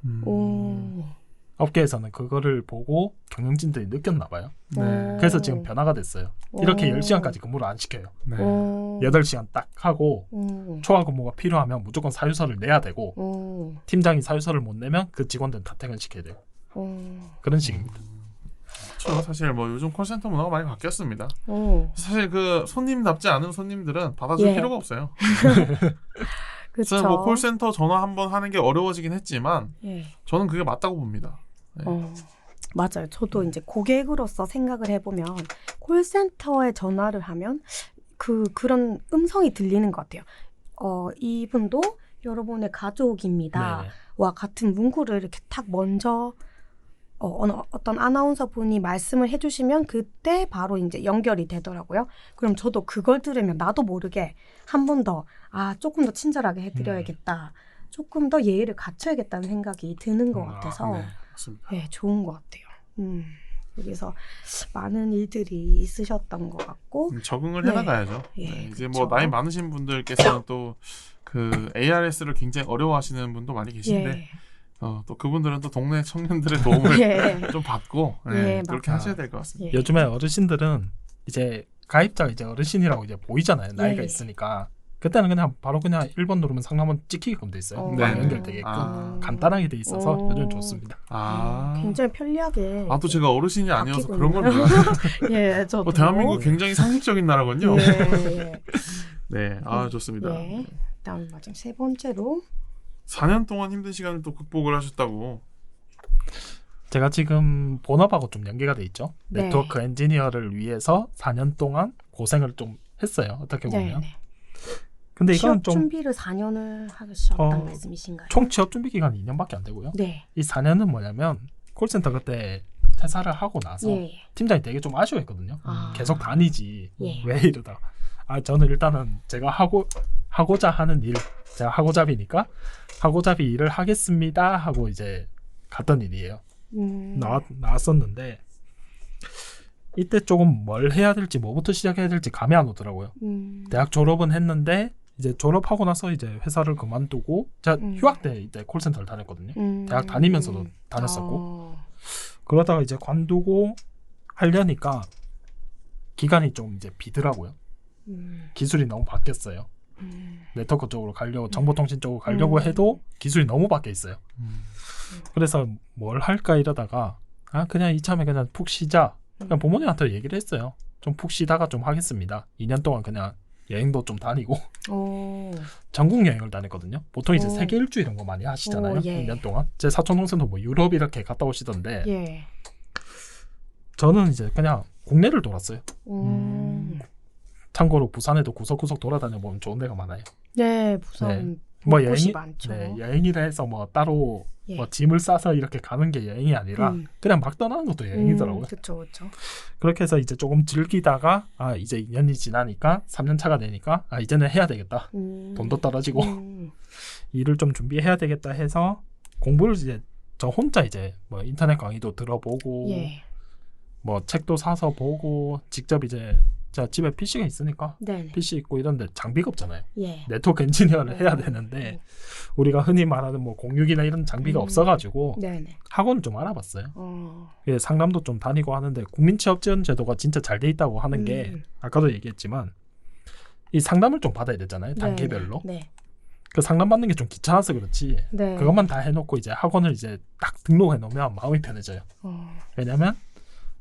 업계에서는 그거를 보고 경영진들이 느꼈나 봐요. 네. 그래서 지금 변화가 됐어요. 이렇게 10시간까지 근무를 안 시켜요. 네. 8시간 딱 하고 초과 근무가 필요하면 무조건 사유서를 내야 되고 팀장이 사유서를 못 내면 그 직원들은 다 퇴근시켜야 돼요. 그런 식입니다. 그렇죠. 사실 뭐 요즘 콜센터 문화가 많이 바뀌었습니다. 사실 그 손님답지 않은 손님들은 받아줄 예. 필요가 없어요. 그렇죠. 그래서 뭐 콜센터 전화 한번 하는 게 어려워지긴 했지만 예. 저는 그게 맞다고 봅니다. 네. 맞아요. 저도 이제 고객으로서 생각을 해보면 콜센터에 전화를 하면 그런 음성이 들리는 것 같아요. 이분도 여러분의 가족입니다. 네. 와 같은 문구를 이렇게 탁 먼저 어떤 아나운서 분이 말씀을 해주시면 그때 바로 이제 연결이 되더라고요. 그럼 저도 그걸 들으면 나도 모르게 한 번 더 조금 더 친절하게 해드려야겠다. 조금 더 예의를 갖춰야겠다는 생각이 드는 것 같아서 네, 맞습니다. 네, 좋은 것 같아요. 여기서 많은 일들이 있으셨던 것 같고 적응을 네. 해나가야죠. 예, 네, 이제 그쵸. 뭐 나이 많으신 분들께서는 또 그 ARS를 굉장히 어려워하시는 분도 많이 계신데 예. 또 그분들은 또 동네 청년들의 도움을 예. 좀 받고 예, 그렇게 맞아요. 하셔야 될 것 같습니다. 예. 요즘에 어르신들은 이제 가입자가 이제 어르신이라고 이제 보이잖아요. 나이가 예. 있으니까. 그때는 그냥 바로 그냥 1번 누르면 상담원 찍히게끔 돼 있어요. 네. 바로 연결되게끔. 간단하게 돼 있어서 요즘 좋습니다. 굉장히 편리하게. 또 제가 어르신이 아니어서 바뀌고 그런 걸 있네요. 몰라요. 예, 저도. 대한민국 굉장히 상식적인 나라군요. 예. 네, 좋습니다. 예. 그다음 마지막 세 번째로 4년 동안 힘든 시간을 또 극복을 하셨다고. 제가 지금 본업하고 좀 연계가 돼 있죠. 네. 네트워크 엔지니어를 위해서 4년 동안 고생을 좀 했어요. 어떻게 보면. 네. 근데 이건 취업 좀 준비를 4년을 하셨다는 말씀이신가요? 총 취업 준비 기간이 2년밖에 안 되고요. 네. 이 4년은 뭐냐면 콜센터 그때 퇴사를 하고 나서 예. 팀장이 되게 좀 아쉬워했거든요. 계속 다니지. 예. 왜 이러다. 저는 일단은 제가 하고자 하는 일, 제가 하고잡이니까 하고잡이 일을 하겠습니다 하고 이제 갔던 일이에요. 나왔었는데 이때 조금 뭘 해야 될지 뭐부터 시작해야 될지 감이 안 오더라고요. 대학 졸업은 했는데 이제 졸업하고 나서 이제 회사를 그만두고 제가 휴학 때 이때 콜센터를 다녔거든요. 대학 다니면서도 다녔었고 그러다가 이제 관두고 하려니까 기간이 좀 이제 비더라고요. 기술이 너무 바뀌었어요. 네트워크 쪽으로 가려고 정보통신 쪽으로 가려고 해도 기술이 너무 바뀌어 있어요. 그래서 뭘 할까 이러다가 그냥 이참에 그냥 푹 쉬자. 그냥 부모님한테 얘기를 했어요. 좀 푹 쉬다가 좀 하겠습니다. 2년 동안 그냥 여행도 좀 다니고 전국 여행을 다녔거든요. 보통 이제 세계 일주 이런 거 많이 하시잖아요. 예. 2년 동안. 제 사촌 동생도 뭐 유럽 이렇게 갔다 오시던데 예. 저는 이제 그냥 국내를 돌았어요. 참고로 부산에도 구석구석 돌아다녀 보면 좋은 데가 많아요. 네, 부산 뭐 곳이 여행이 많죠. 여행이라 해서 뭐 따로 예. 뭐 짐을 싸서 이렇게 가는 게 여행이 아니라 그냥 막 떠나는 것도 여행이더라고요. 그렇죠. 그렇게 해서 이제 조금 즐기다가 이제 2년이 지나니까 3년 차가 되니까 이제는 해야 되겠다. 돈도 떨어지고 일을 좀 준비해야 되겠다 해서 공부를 이제 저 혼자 이제 뭐 인터넷 강의도 들어보고 뭐 책도 사서 보고 직접 이제 제가 집에 PC가 있으니까 네네. PC 있고 이런데 장비가 없잖아요. 예. 네트워크 엔지니어를 해야 되는데 우리가 흔히 말하는 뭐 공유기나 이런 장비가 없어가지고 네네. 학원을 좀 알아봤어요. 상담도 좀 다니고 하는데 국민취업지원 제도가 진짜 잘 돼 있다고 하는 게 아까도 얘기했지만 이 상담을 좀 받아야 되잖아요. 단계별로. 네. 그 상담 받는 게 좀 귀찮아서 그렇지. 네. 그것만 다 해놓고 이제 학원을 이제 딱 등록해 놓으면 마음이 편해져요. 왜냐면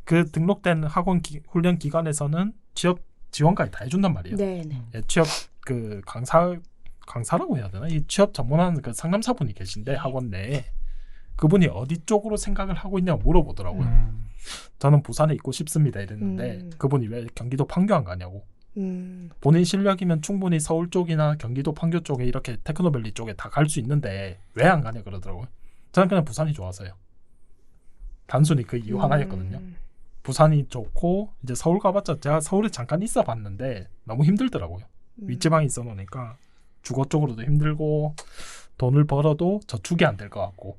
그 등록된 학원 훈련 기관에서는 취업 지원까지 다 해준단 말이에요. 네네. 취업 그 강사라고 해야 되나? 이 취업 전문하는 그 상담사분이 계신데 학원 내에 그분이 어디 쪽으로 생각을 하고 있냐고 물어보더라고요. 저는 부산에 있고 싶습니다 이랬는데 그분이 왜 경기도 판교 안 가냐고. 본인 실력이면 충분히 서울 쪽이나 경기도 판교 쪽에 이렇게 테크노밸리 쪽에 다 갈 수 있는데 왜 안 가냐 그러더라고요. 저는 그냥 부산이 좋아서요. 단순히 그 이유 하나였거든요. 부산이 좋고 이제 서울 가봤자 제가 서울에 잠깐 있어 봤는데 너무 힘들더라고요. 윗지방에 있어 놓으니까 주거 쪽으로도 힘들고 돈을 벌어도 저축이 안 될 것 같고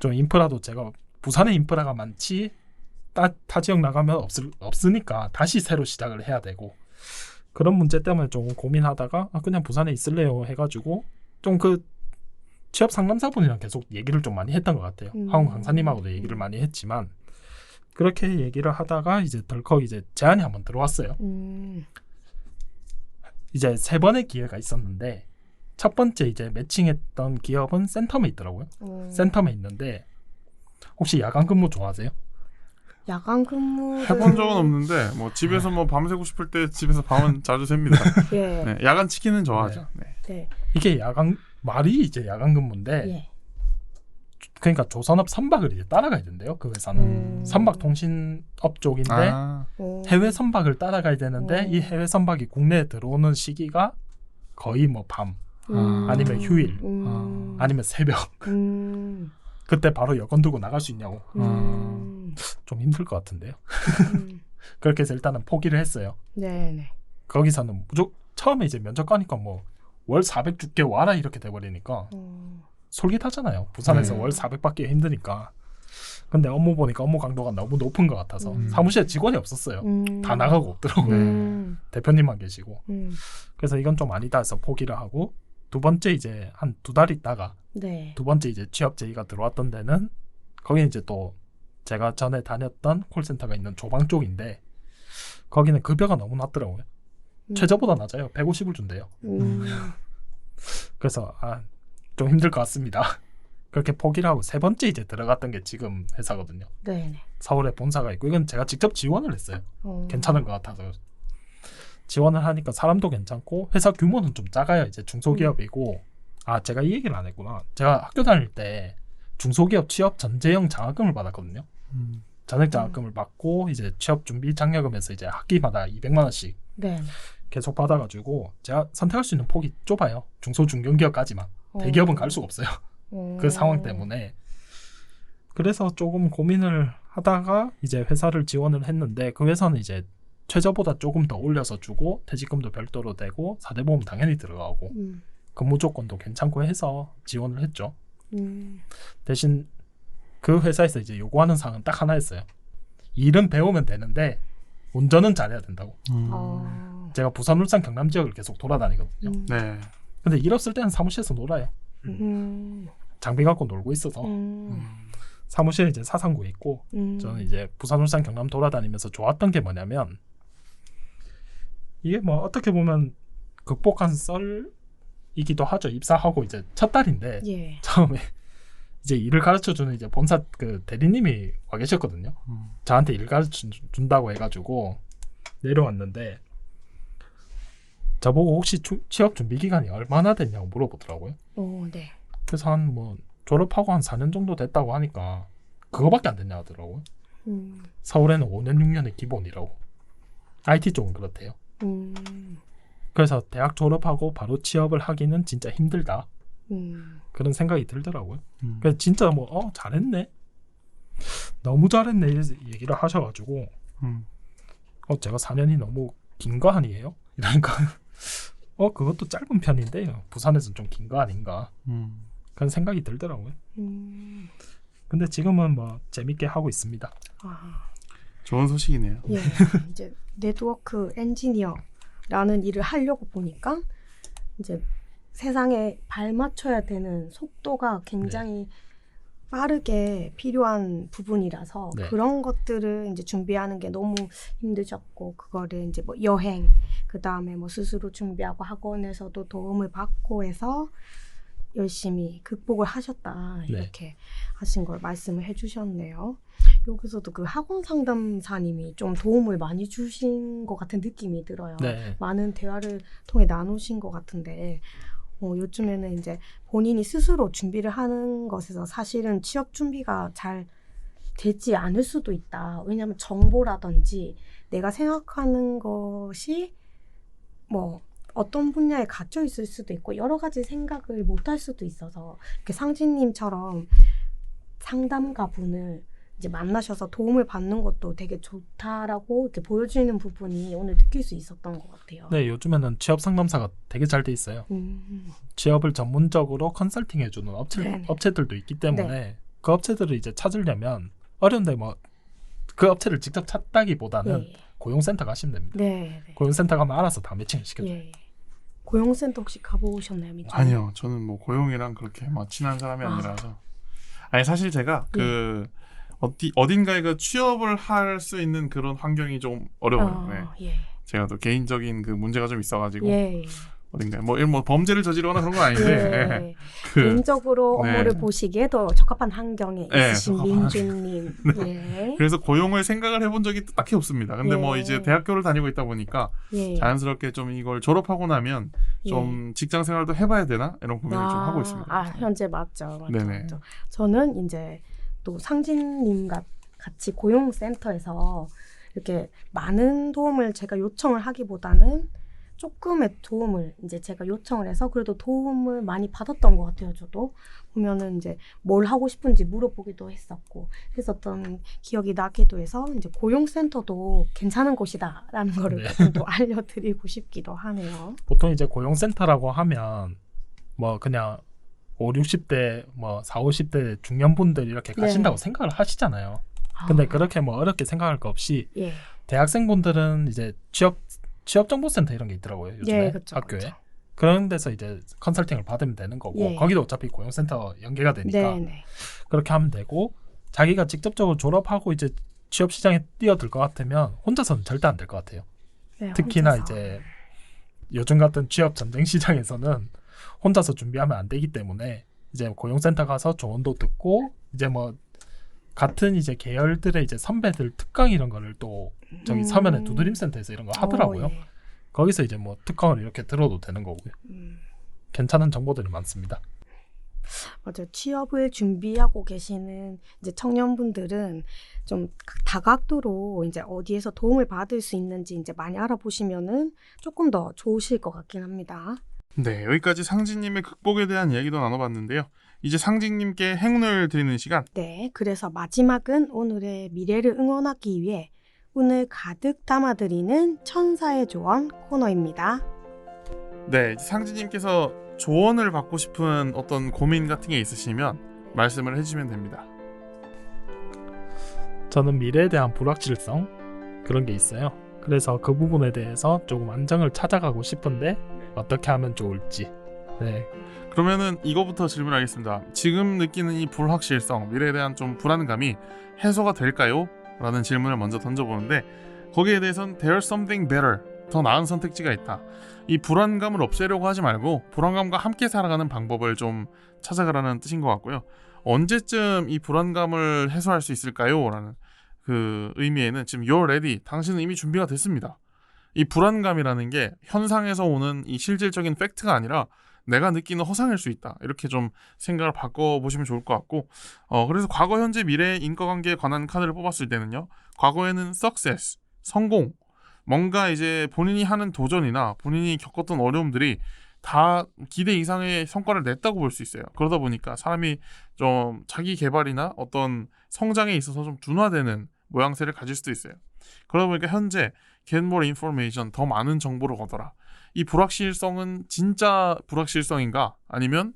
좀 인프라도 제가 부산에 인프라가 많지 타 지역 나가면 없으니까 다시 새로 시작을 해야 되고 그런 문제 때문에 좀 고민하다가 그냥 부산에 있을래요 해가지고 좀 그 취업 상담사분이랑 계속 얘기를 좀 많이 했던 것 같아요. 학원 강사님하고도 얘기를 많이 했지만 그렇게 얘기를 하다가 이제 덜컥 이제 제안이 한번 들어왔어요. 이제 3번의 기회가 있었는데 첫 번째 이제 매칭했던 기업은 센텀에 있더라고요. 센텀에 있는데 혹시 야간 근무 좋아하세요? 야간 근무 해본 적은 없는데 뭐 집에서 뭐 밤새고 싶을 때 집에서 밤은 자주 셉니다. 예. 네, 야간 치킨은 좋아하죠. 네. 네. 이게 말이 이제 야간 근무인데 예. 그러니까 조선업 선박을 이제 따라가야 된대요. 그 회사는 선박 통신업 쪽인데 해외 선박을 따라가야 되는데 이 해외 선박이 국내에 들어오는 시기가 거의 뭐 밤 아니면 휴일 아니면 새벽 그때 바로 여권 들고 나갈 수 있냐고. 좀 힘들 것 같은데요. 그렇게 해서 일단은 포기를 했어요. 네네. 거기서는 무조건 처음에 이제 면접 가니까 뭐 월 400 줄게 와라 이렇게 돼버리니까 솔깃하잖아요. 부산에서 월 400 받기 힘드니까. 근데 업무 보니까 업무 강도가 너무 높은 것 같아서 사무실에 직원이 없었어요. 다 나가고 없더라고요. 대표님만 계시고. 그래서 이건 좀 아니다 해서 포기를 하고 두 번째 이제 한 2달 있다가 네. 두 번째 이제 취업 제의가 들어왔던 데는 거기는 이제 또 제가 전에 다녔던 콜센터가 있는 조방 쪽인데 거기는 급여가 너무 낮더라고요. 최저보다 낮아요. 150을 준대요. 그래서 좀 힘들 것 같습니다. 그렇게 포기를 하고 세 번째 이제 들어갔던 게 지금 회사거든요. 네네. 서울에 본사가 있고 이건 제가 직접 지원을 했어요. 괜찮은 것 같아서 지원을 하니까 사람도 괜찮고 회사 규모는 좀 작아요. 이제 중소기업이고 제가 이 얘기를 안 했구나. 제가 학교 다닐 때 중소기업 취업 전제형 장학금을 받았거든요. 전액 장학금을 받고 이제 취업 준비 장려금에서 이제 학기마다 200만 원씩 네. 계속 받아가지고 제가 선택할 수 있는 폭이 좁아요. 중소 중견기업까지만. 대기업은 갈 수가 없어요. 그 상황 때문에. 그래서 조금 고민을 하다가 이제 회사를 지원을 했는데 그 회사는 이제 최저보다 조금 더 올려서 주고 퇴직금도 별도로 되고 4대 보험 당연히 들어가고 근무 조건도 괜찮고 해서 지원을 했죠. 대신 그 회사에서 이제 요구하는 사항은 딱 하나였어요. 일은 배우면 되는데 운전은 잘해야 된다고. 제가 부산, 울산, 경남 지역을 계속 돌아다니거든요. 네. 근데 일 없을 때는 사무실에서 놀아요. 장비 갖고 놀고 있어서 사무실에 이제 사상구에 있고 저는 이제 부산, 울산, 경남 돌아다니면서 좋았던 게 뭐냐면 이게 뭐 어떻게 보면 극복한 썰이기도 하죠. 입사하고 이제 첫 달인데 예. 처음에 이제 일을 가르쳐주는 이제 본사 그 대리님이 와 계셨거든요. 저한테 일 가르쳐준다고 해가지고 내려왔는데 저보고 혹시 취업 준비 기간이 얼마나 됐냐고 물어보더라고요. 네. 그래서 한 뭐 졸업하고 한 4년 정도 됐다고 하니까 그거밖에 안 됐냐 하더라고요. 서울에는 5년 6년이 기본이라고. IT 쪽은 그렇대요. 그래서 대학 졸업하고 바로 취업을 하기는 진짜 힘들다. 그런 생각이 들더라고요. 그래서 진짜 뭐 잘했네. 너무 잘했네 이래서 얘기를 하셔가지고 제가 4년이 너무 긴 거 아니에요? 이러니까 그것도 짧은 편인데 부산에서는 좀 긴 거 아닌가 그런 생각이 들더라고요. 근데 지금은 뭐 재밌게 하고 있습니다. 좋은 소식이네요. 예, 이제 네트워크 엔지니어라는 일을 하려고 보니까 이제 세상에 발맞춰야 되는 속도가 굉장히 빠르게 필요한 부분이라서 네. 그런 것들을 이제 준비하는 게 너무 힘드셨고 그거를 이제 뭐 여행 그 다음에 뭐 스스로 준비하고 학원에서도 도움을 받고 해서 열심히 극복을 하셨다 이렇게 하신 걸 말씀을 해주셨네요. 여기서도 그 학원 상담사님이 좀 도움을 많이 주신 것 같은 느낌이 들어요. 네. 많은 대화를 통해 나누신 것 같은데 요즘에는 이제 본인이 스스로 준비를 하는 것에서 사실은 취업 준비가 잘 되지 않을 수도 있다. 왜냐하면 정보라든지 내가 생각하는 것이 뭐 어떤 분야에 갇혀 있을 수도 있고 여러 가지 생각을 못 할 수도 있어서 이렇게 상진님처럼 상담가 분을 이제 만나셔서 도움을 받는 것도 되게 좋다라고 이렇게 보여주는 부분이 오늘 느낄 수 있었던 것 같아요. 네, 요즘에는 취업 상담사가 되게 잘 돼 있어요. 취업을 전문적으로 컨설팅 해주는 업체들도 있기 때문에 그 업체들을 이제 찾으려면 어려운데 뭐 그 업체를 직접 찾다기보다는 고용센터 가시면 됩니다. 고용센터 가면 알아서 다 매칭을 시켜줘요. 고용센터 혹시 가보셨나요, 민준? 아니요, 저는 뭐 고용이랑 그렇게 막 친한 사람이 아니라서. 아니 사실 제가 그 어딘가에 그 취업을 할 수 있는 그런 환경이 좀 어려워요. 네. 예. 제가 또 개인적인 그 문제가 좀 있어가지고 예. 어딘가에 뭐 범죄를 저지르거나 그런 건 아닌데 예. 그 개인적으로 네. 업무를 보시기에 더 적합한 환경에 네, 있으신 적합한 민준님. 예. 그래서 고용을 생각을 해본 적이 딱히 없습니다. 근데 뭐 예. 이제 대학교를 다니고 있다 보니까 예. 자연스럽게 좀 이걸 졸업하고 나면 좀 직장 생활도 해봐야 되나 이런 고민을 좀 하고 있습니다. 현재 맞죠. 네네. 맞죠. 저는 이제 또 상진님과 같이 고용센터에서 이렇게 많은 도움을 제가 요청을 하기보다는 조금의 도움을 이제 제가 요청을 해서 그래도 도움을 많이 받았던 것 같아요. 저도 보면은 이제 뭘 하고 싶은지 물어보기도 했었던 기억이 나기도 해서 이제 고용센터도 괜찮은 곳이다라는 거를 조금 더 알려드리고 싶기도 하네요. 보통 이제 고용센터라고 하면 뭐 그냥 5, 60대 뭐 4, 50대 중년분들이 이렇게 가신다고 생각을 하시잖아요. 근데 그렇게 뭐 어렵게 생각할 거 없이 대학생분들은 이제 취업정보센터 이런 게 있더라고요. 요즘에 그쵸, 학교에. 그쵸. 그런 데서 이제 컨설팅을 받으면 되는 거고 거기도 어차피 고용센터 연계가 되니까 그렇게 하면 되고 자기가 직접적으로 졸업하고 이제 취업 시장에 뛰어들 것 같으면 혼자서는 절대 안 될 것 같아요. 특히나 혼자서. 이제 요즘 같은 취업 전쟁 시장에서는 혼자서 준비하면 안 되기 때문에 이제 고용센터 가서 조언도 듣고 이제 뭐 같은 이제 계열들의 이제 선배들 특강 이런 거를 또 저기 서면에 두드림센터에서 이런 거 하더라고요. 거기서 이제 뭐 특강을 이렇게 들어도 되는 거고요. 괜찮은 정보들이 많습니다. 맞아요. 취업을 준비하고 계시는 이제 청년분들은 좀 다각도로 이제 어디에서 도움을 받을 수 있는지 이제 많이 알아보시면은 조금 더 좋으실 것 같긴 합니다. 네, 여기까지 상진님의 극복에 대한 이야기도 나눠봤는데요. 이제 상진님께 행운을 드리는 시간. 네, 그래서 마지막은 오늘의 미래를 응원하기 위해 운을 가득 담아드리는 천사의 조언 코너입니다. 네, 상진님께서 조언을 받고 싶은 어떤 고민 같은 게 있으시면 말씀을 해주시면 됩니다. 저는 미래에 대한 불확실성 그런 게 있어요. 그래서 그 부분에 대해서 조금 안정을 찾아가고 싶은데 어떻게 하면 좋을지. 네. 그러면은 이거부터 질문하겠습니다. 지금 느끼는 이 불확실성, 미래에 대한 좀 불안감이 해소가 될까요? 라는 질문을 먼저 던져보는데 거기에 대해서는 There's something better, 더 나은 선택지가 있다. 이 불안감을 없애려고 하지 말고 불안감과 함께 살아가는 방법을 좀 찾아가라는 뜻인 것 같고요. 언제쯤 이 불안감을 해소할 수 있을까요? 라는 그 의미에는 지금 You're ready, 당신은 이미 준비가 됐습니다. 이 불안감이라는 게 현상에서 오는 이 실질적인 팩트가 아니라 내가 느끼는 허상일 수 있다. 이렇게 좀 생각을 바꿔보시면 좋을 것 같고 그래서 과거, 현재, 미래 인과관계에 관한 카드를 뽑았을 때는요. 과거에는 success, 성공, 뭔가 이제 본인이 하는 도전이나 본인이 겪었던 어려움들이 다 기대 이상의 성과를 냈다고 볼 수 있어요. 그러다 보니까 사람이 좀 자기 개발이나 어떤 성장에 있어서 좀 둔화되는 모양새를 가질 수도 있어요. 그러다 보니까 현재 get more information, 더 많은 정보를 얻어라. 이 불확실성은 진짜 불확실성인가? 아니면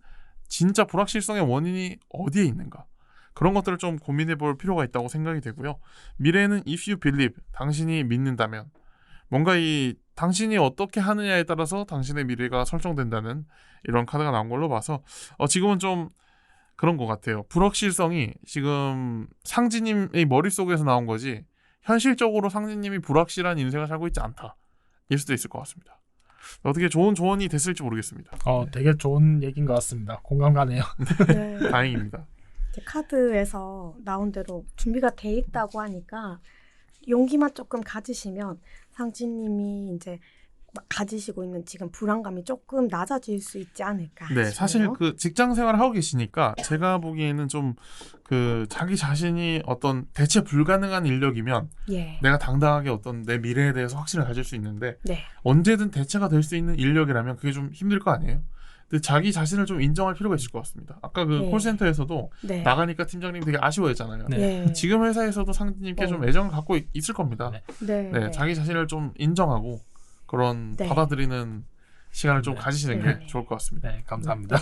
진짜 불확실성의 원인이 어디에 있는가? 그런 것들을 좀 고민해 볼 필요가 있다고 생각이 되고요. 미래는 if you believe, 당신이 믿는다면 뭔가 이 당신이 어떻게 하느냐에 따라서 당신의 미래가 설정된다는 이런 카드가 나온 걸로 봐서 지금은 좀 그런 것 같아요. 불확실성이 지금 상진님의 머릿속에서 나온 거지 현실적으로 상진님이 불확실한 인생을 살고 있지 않다. 일 수도 있을 것 같습니다. 어떻게 좋은 조언이 됐을지 모르겠습니다. 되게 좋은 얘기인 것 같습니다. 공감 가네요. 네. 다행입니다. 카드에서 나온 대로 준비가 돼 있다고 하니까 용기만 조금 가지시면 상진님이 이제 가지시고 있는 지금 불안감이 조금 낮아질 수 있지 않을까 네, 싶어요. 사실 그 직장 생활을 하고 계시니까 제가 보기에는 좀 그 자기 자신이 어떤 대체 불가능한 인력이면 내가 당당하게 어떤 내 미래에 대해서 확신을 가질 수 있는데 언제든 대체가 될 수 있는 인력이라면 그게 좀 힘들 거 아니에요. 근데 자기 자신을 좀 인정할 필요가 있을 것 같습니다. 아까 그 콜센터에서도 나가니까 팀장님이 되게 아쉬워했잖아요. 지금 회사에서도 상진님께 좀 애정을 갖고 있을 겁니다. 네, 자기 자신을 좀 인정하고 그런 받아들이는 시간을 좀 가지시는 게 좋을 것 같습니다. 네, 감사합니다.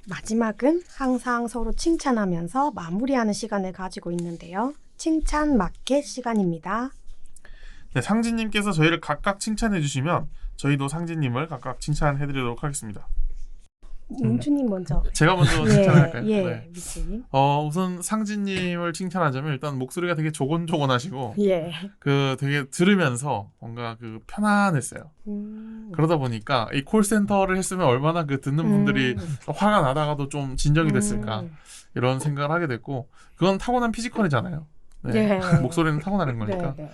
마지막은 항상 서로 칭찬하면서 마무리하는 시간을 가지고 있는데요. 칭찬 마켓 시간입니다. 네, 상진님께서 저희를 각각 칭찬해 주시면 저희도 상진님을 각각 칭찬해 드리도록 하겠습니다. 민주님 먼저. 제가 먼저 칭찬할까요? 예, 네. 민주님. 우선 상진님을 칭찬하자면 일단 목소리가 되게 조곤조곤하시고 예. 그 되게 들으면서 뭔가 그 편안했어요. 그러다 보니까 이 콜센터를 했으면 얼마나 그 듣는 분들이 화가 나다가도 좀 진정이 됐을까 이런 생각을 하게 됐고 그건 타고난 피지컬이잖아요. 네. 예. 목소리는 타고나는 거니까 네, 네.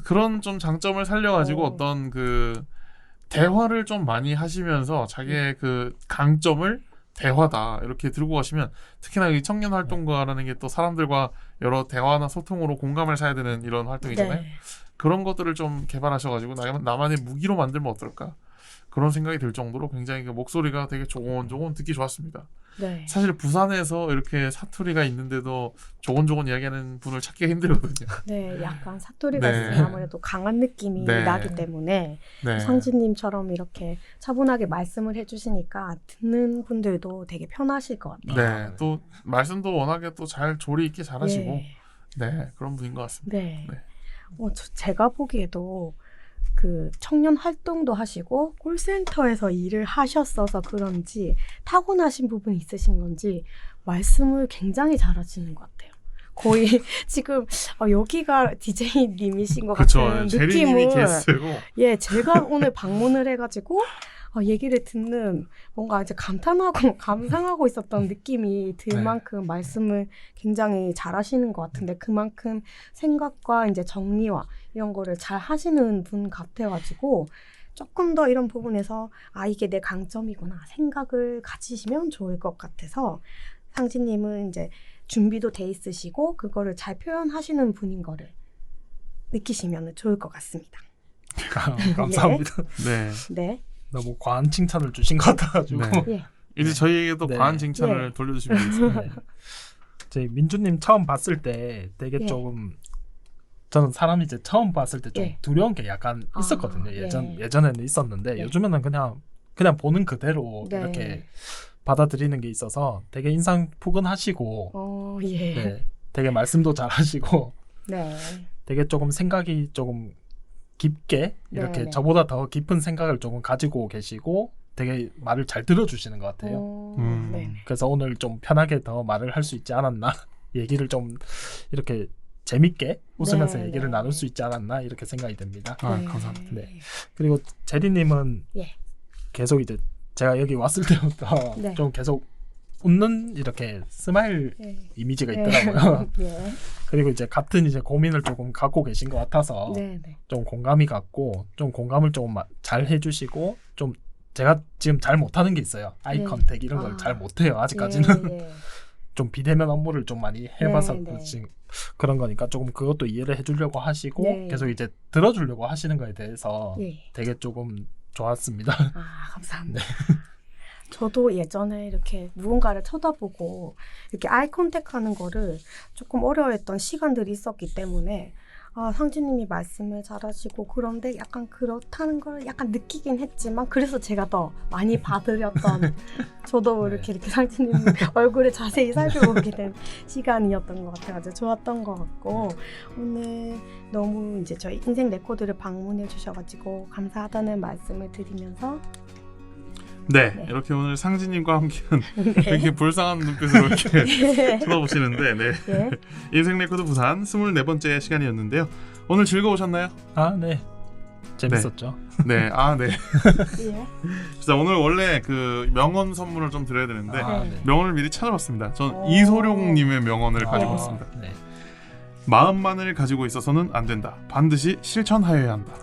그런 좀 장점을 살려가지고 어떤 그 대화를 좀 많이 하시면서 자기의 그 강점을 대화다 이렇게 들고 가시면 특히나 이 청년 활동가라는 게 또 사람들과 여러 대화나 소통으로 공감을 사야 되는 이런 활동이잖아요. 네. 그런 것들을 좀 개발하셔가지고 나만의 무기로 만들면 어떨까 그런 생각이 들 정도로 굉장히 그 목소리가 되게 조곤조곤 듣기 좋았습니다. 네. 사실 부산에서 이렇게 사투리가 있는데도 조곤조곤 이야기하는 분을 찾기가 힘들거든요. 네, 약간 사투리가 네. 있으면 아무래도 강한 느낌이 네. 나기 때문에 네. 상진님처럼 이렇게 차분하게 말씀을 해주시니까 듣는 분들도 되게 편하실 것 같아요. 네, 또 말씀도 워낙에 또 잘 조리 있게 잘하시고 예. 네 그런 분인 것 같습니다. 네. 네. 제가 보기에도 그 청년 활동도 하시고 콜센터에서 일을 하셨어서 그런지 타고나신 부분이 있으신 건지 말씀을 굉장히 잘하시는 것 같아요. 거의 지금 여기가 DJ님이신 것 그렇죠. 같은 제리님이 느낌을 게스트고 예, 제가 오늘 방문을 해가지고 얘기를 듣는 뭔가 이제 감탄하고 감상하고 있었던 느낌이 들 네. 만큼 말씀을 굉장히 잘하시는 것 같은데 그만큼 생각과 이제 정리와 이런 거를 잘 하시는 분 같아가지고 조금 더 이런 부분에서 이게 내 강점이구나 생각을 가지시면 좋을 것 같아서 상진님은 이제 준비도 돼 있으시고 그거를 잘 표현하시는 분인 거를 느끼시면 좋을 것 같습니다. 감사합니다. 네. 네. 너무 과한 칭찬을 주신 것 같아가지고 네. 예. 이제 저희에게도 네. 과한 칭찬을 네. 돌려주시면 되겠습니다. 네. 저희 민주님 처음 봤을 때 되게 예. 조금 저는 사람이 이제 처음 봤을 때 좀 예. 두려운 게 약간 있었거든요. 예. 예전에는 있었는데 예. 요즘에는 그냥 보는 그대로 네. 이렇게 받아들이는 게 있어서 되게 인상 포근하시고 예. 네, 되게 말씀도 잘하시고 네. 되게 조금 생각이 조금 깊게 이렇게 네. 저보다 더 깊은 생각을 조금 가지고 계시고 되게 말을 잘 들어주시는 것 같아요. 네. 그래서 오늘 좀 편하게 더 말을 할 수 있지 않았나 얘기를 좀 이렇게 재밌게 웃으면서 네, 얘기를 네. 나눌 수 있지 않았나 이렇게 생각이 듭니다. 감사합니다. 네. 그리고 제리님은 예. 계속 이제 제가 여기 왔을 때부터 네. 좀 계속 웃는 이렇게 스마일 예. 이미지가 있더라고요. 예. 그리고 이제 같은 이제 고민을 조금 갖고 계신 것 같아서 네, 네. 좀 공감이 갔고 좀 공감을 조금 잘 해주시고 좀 제가 지금 잘 못하는 게 있어요. 아이 네. 컨택 이런 걸 잘 못해요. 아직까지는. 예. 좀 비대면 업무를 좀 많이 해봐서 네, 네. 지금 그런 거니까 조금 그것도 이해를 해주려고 하시고 네. 계속 이제 들어주려고 하시는 거에 대해서 예. 되게 조금 좋았습니다. 감사합니다. 저도 예전에 이렇게 누군가를 쳐다보고 이렇게 아이 컨택하는 거를 조금 어려워했던 시간들이 있었기 때문에 상진님이 말씀을 잘하시고 그런데 약간 그렇다는 걸 약간 느끼긴 했지만 그래서 제가 더 많이 받으렸던 저도 네. 이렇게 상진님 얼굴을 자세히 살펴보게 된 시간이었던 것 같아가지고 좋았던 것 같고 오늘 너무 이제 저희 인생 레코드를 방문해 주셔가지고 감사하다는 말씀을 드리면서 네, 네. 이렇게 오늘 상진님과 함께한 네. 이렇게 불쌍한 눈빛으로 이렇게 네. 쳐다보시는데 네. 예. 인생 레코드 부산 24번째 시간이었는데요. 오늘 즐거우셨나요? 네. 재밌었죠. 네, 네. 예. 진짜 오늘 원래 그 명언 선물을 좀 드려야 되는데 네. 명언을 미리 찾아봤습니다. 전 오. 이소룡님의 명언을 가지고 아. 왔습니다. 네. 마음만을 가지고 있어서는 안 된다. 반드시 실천하여야 한다.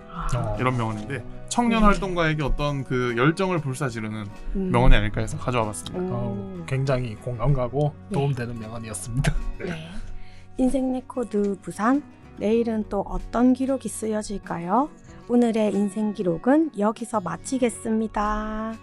이런 명언인데 청년 네. 활동가에게 어떤 그 열정을 불사지르는 음. 명언이 아닐까 해서 가져와봤습니다. 굉장히 공감 가고 네. 도움되는 명언이었습니다. 네. 인생 레코드 부산 내일은 또 어떤 기록이 쓰여질까요? 오늘의 인생 기록은 여기서 마치겠습니다.